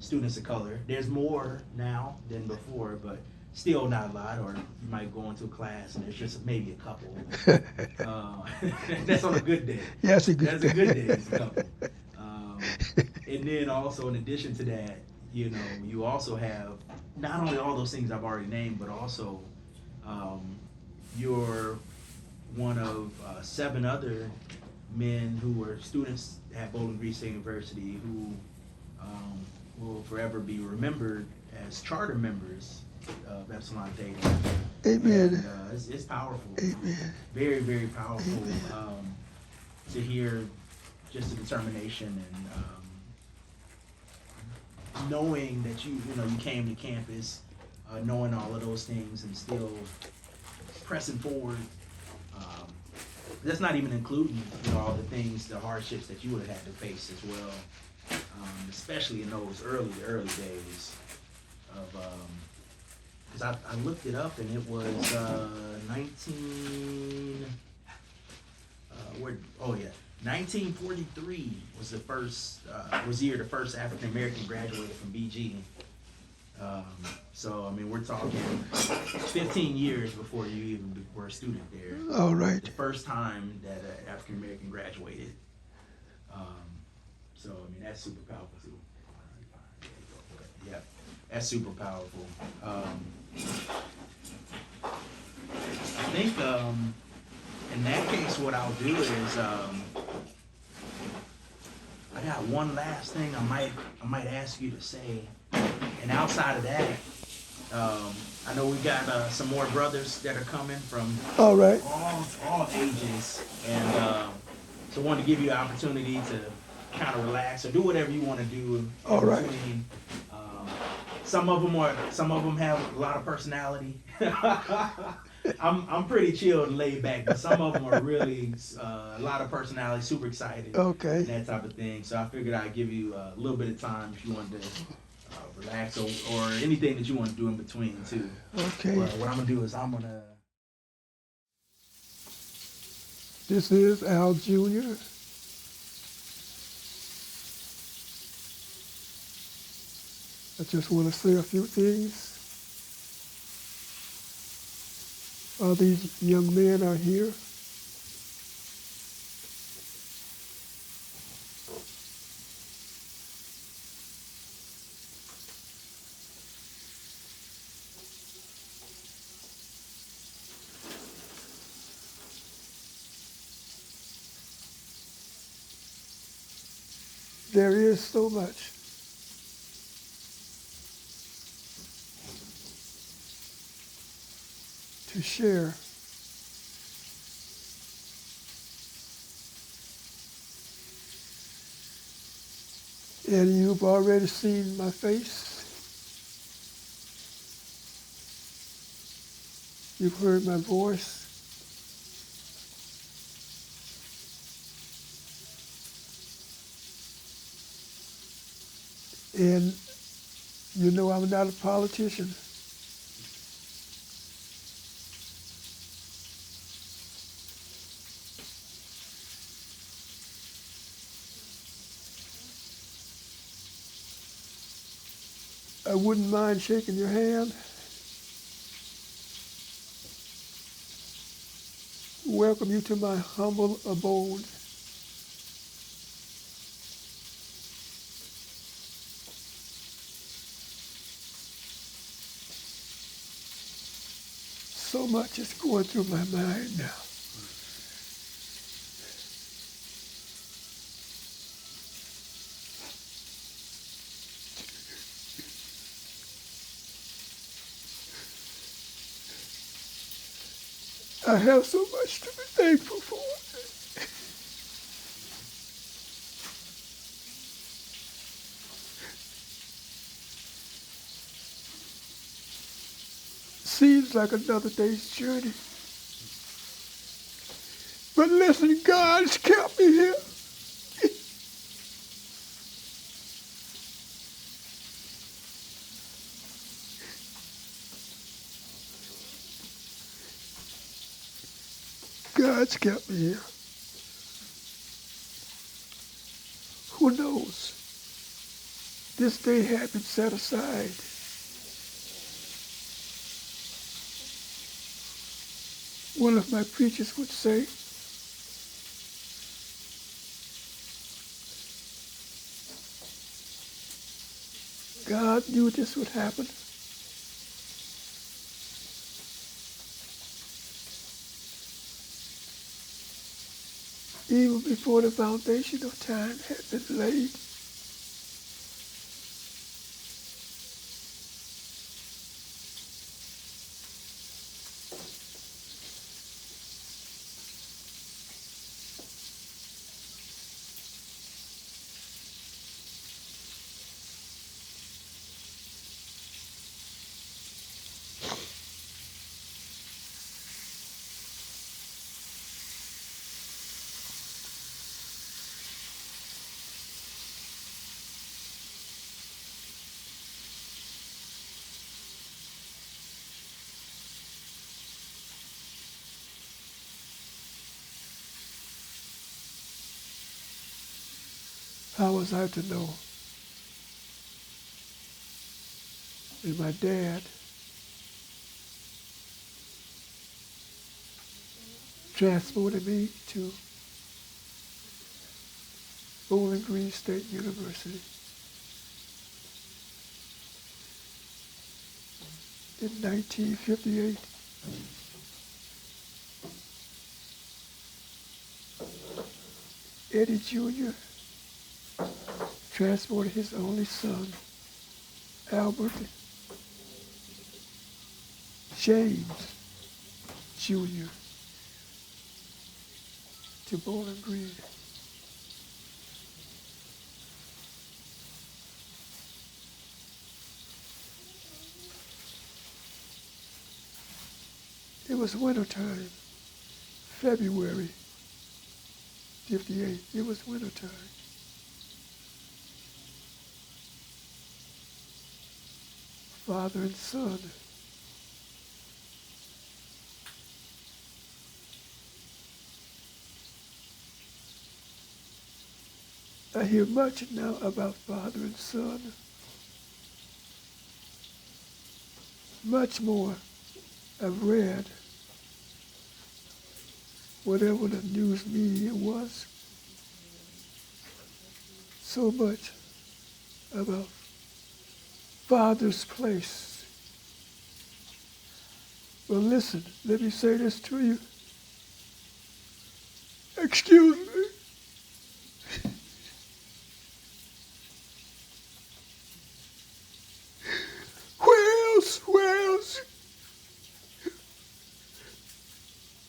students of color. There's more now than before, but still not a lot. Or you might go into a class and there's just maybe a couple. That's on a good day. Yeah, that's a good day. That's a good day. It's a couple. And then also, in addition to that, you also have not only all those things I've already named, but also you're one of 7 other men who were students at Bowling Green State University who will forever be remembered as charter members of Epsilon Theta. Amen. And, it's powerful. Amen. Very, very powerful. Amen. To hear just the determination and knowing that you came to campus, knowing all of those things and still pressing forward. That's not even including all the things, the hardships that you would have had to face as well, especially in those early days of. Because I looked it up and it was 1943 was the year the first African American graduated from BG. So I mean, we're talking 15 years before you even were a student there. All right. The first time that an African American graduated. So I mean, that's super powerful too. Yeah, that's super powerful. I think in that case, what I'll do is I got one last thing I might ask you to say, and outside of that, I know we got some more brothers that are coming from All right. all ages, and so I wanted to give you an opportunity to kind of relax or do whatever you want to do. All right. Some of them have a lot of personality. I'm pretty chilled and laid back, but some of them are really a lot of personality, super excited, Okay. and that type of thing. So I figured I'd give you a little bit of time if you wanted to relax or anything that you want to do in between too. Okay. But what I'm gonna do is This is Al Jr. I just want to say a few things. All these young men are here. There is so much. To share. And you've already seen my face. You've heard my voice. And you know I'm not a politician. I wouldn't mind shaking your hand. Welcome you to my humble abode. So much is going through my mind now. I have so much to be thankful for. Seems like another day's journey. But listen, God's kept me here. God's kept me here. Who knows? This day had been set aside. One of my preachers would say, God knew this would happen. Even before the foundation of time had been laid. How was I to know? And my dad transported me to Bowling Green State University in 1958. Eddie Jr. transported his only son, Albert James Jr. to Bowling Green. It was wintertime, February 58. It was wintertime. Father and son. I hear much now about father and son. Much more I've read. Whatever the news media was. So much about Father's place. Well, listen, let me say this to you. Excuse me. Where else?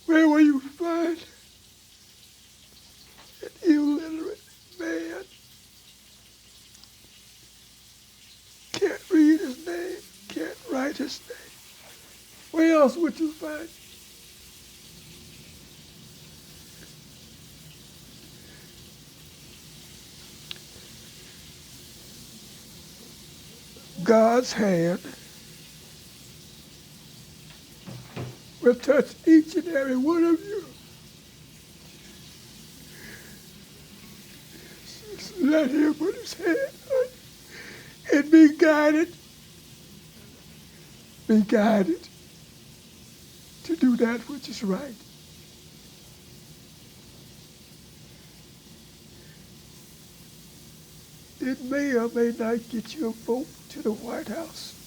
Where will you find an illiterate man? Can't read his name, can't write his name. Where else would you find? God's hand will touch each and every one of you. Just let him put his hand on you and be guided. Be guided to do that which is right. It may or may not get you a vote to the White House.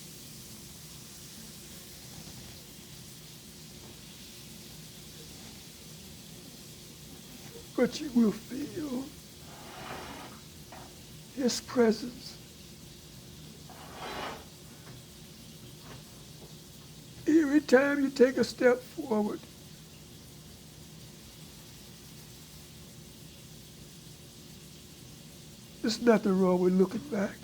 But you will feel his presence. Every time you take a step forward, there's nothing wrong with looking back.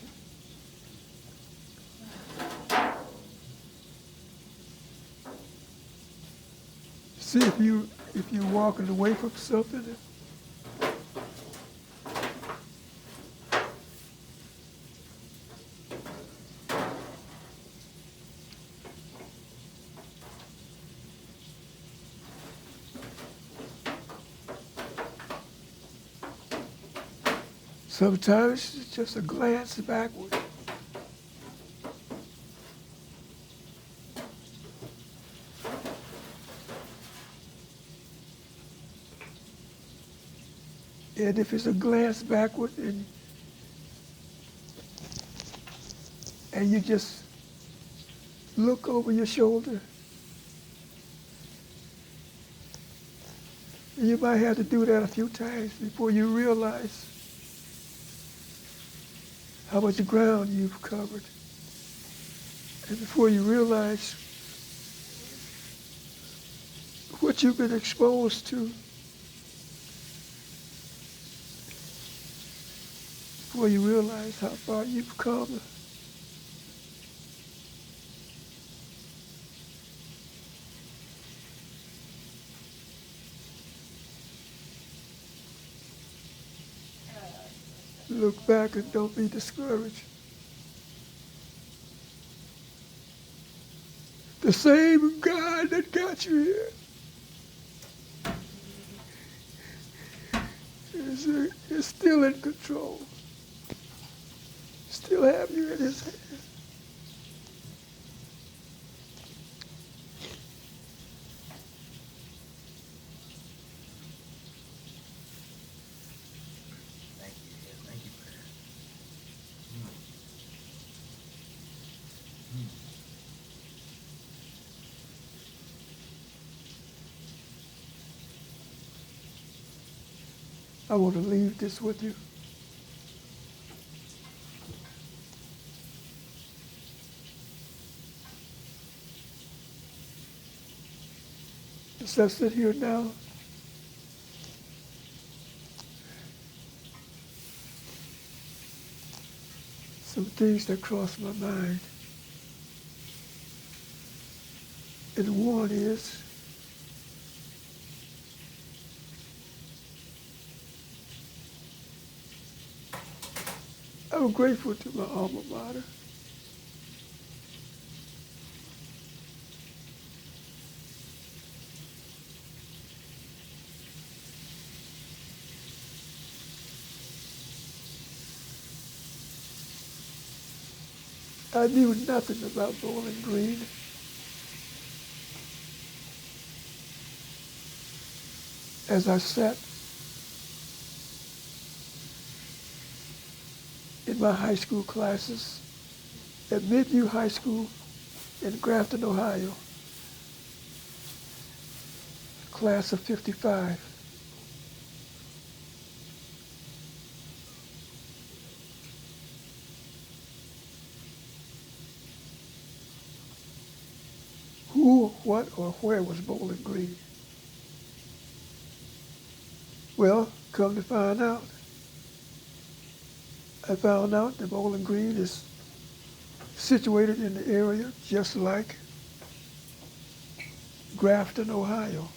See if you're walking away from something. Sometimes it's just a glance backward. And if it's a glance backward and you just look over your shoulder, you might have to do that a few times before you realize how much ground you've covered. And before you realize what you've been exposed to. Before you realize how far you've come. Look back and don't be discouraged. The same God that got you here is still in control. Still have you in his hand. I want to leave this with you. As I sit here now, some things that cross my mind. And one is, I'm grateful to my alma mater. I knew nothing about Bowling Green. As I sat in my high school classes at Midview High School in Grafton, Ohio, class of '55. Who, what, or where was Bowling Green? Well, come to find out, I found out that Bowling Green is situated in the area just like Grafton, Ohio.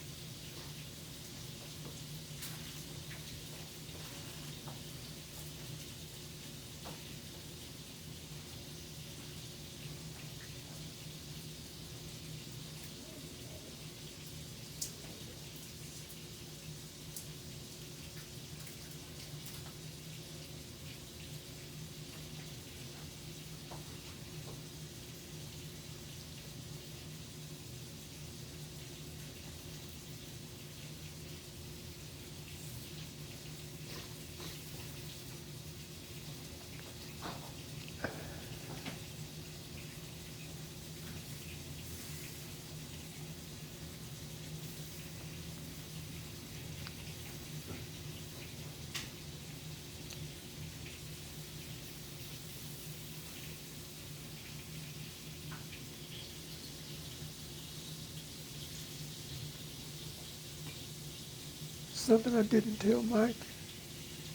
something I didn't tell Mike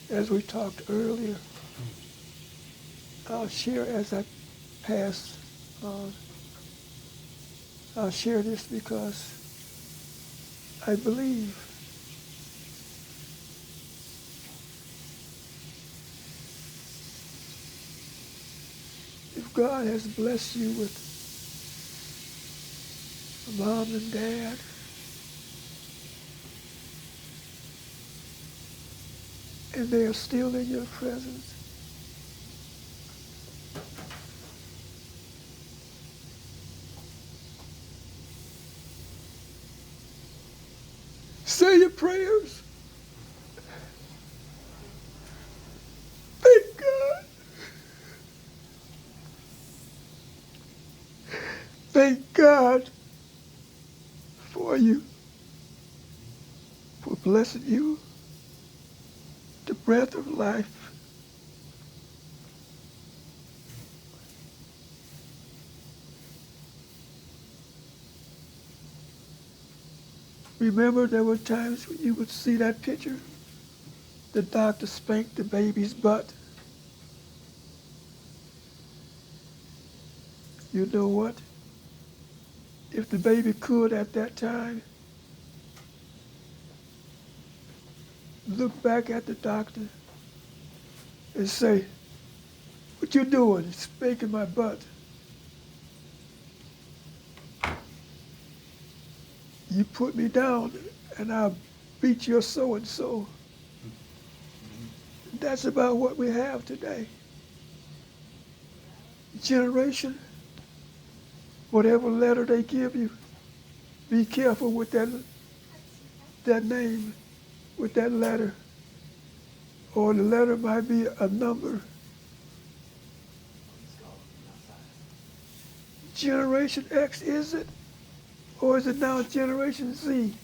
as we talked earlier. I'll share as I pass on. I'll share this because I believe if God has blessed you with a mom and dad, and they are still in your presence, say your prayers. Thank God. Thank God for you, for blessing you, the breath of life. Remember there were times when you would see that picture? The doctor spanked the baby's butt. You know what? If the baby could at that time, look back at the doctor and say, what you doing? Spanking my butt. You put me down and I'll beat your so-and-so. That's about what we have today. Generation, whatever letter they give you, be careful with that name, with that letter. Or the letter might be a number. Generation X, is it? Or is it now Generation Z?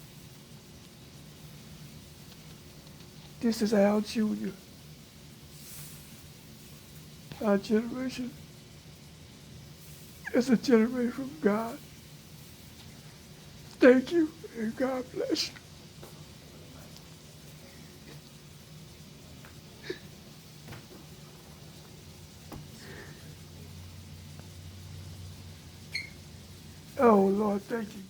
This is Al Jr. Our generation is a generation from God. Thank you, and God bless you. Oh, Lord, thank you.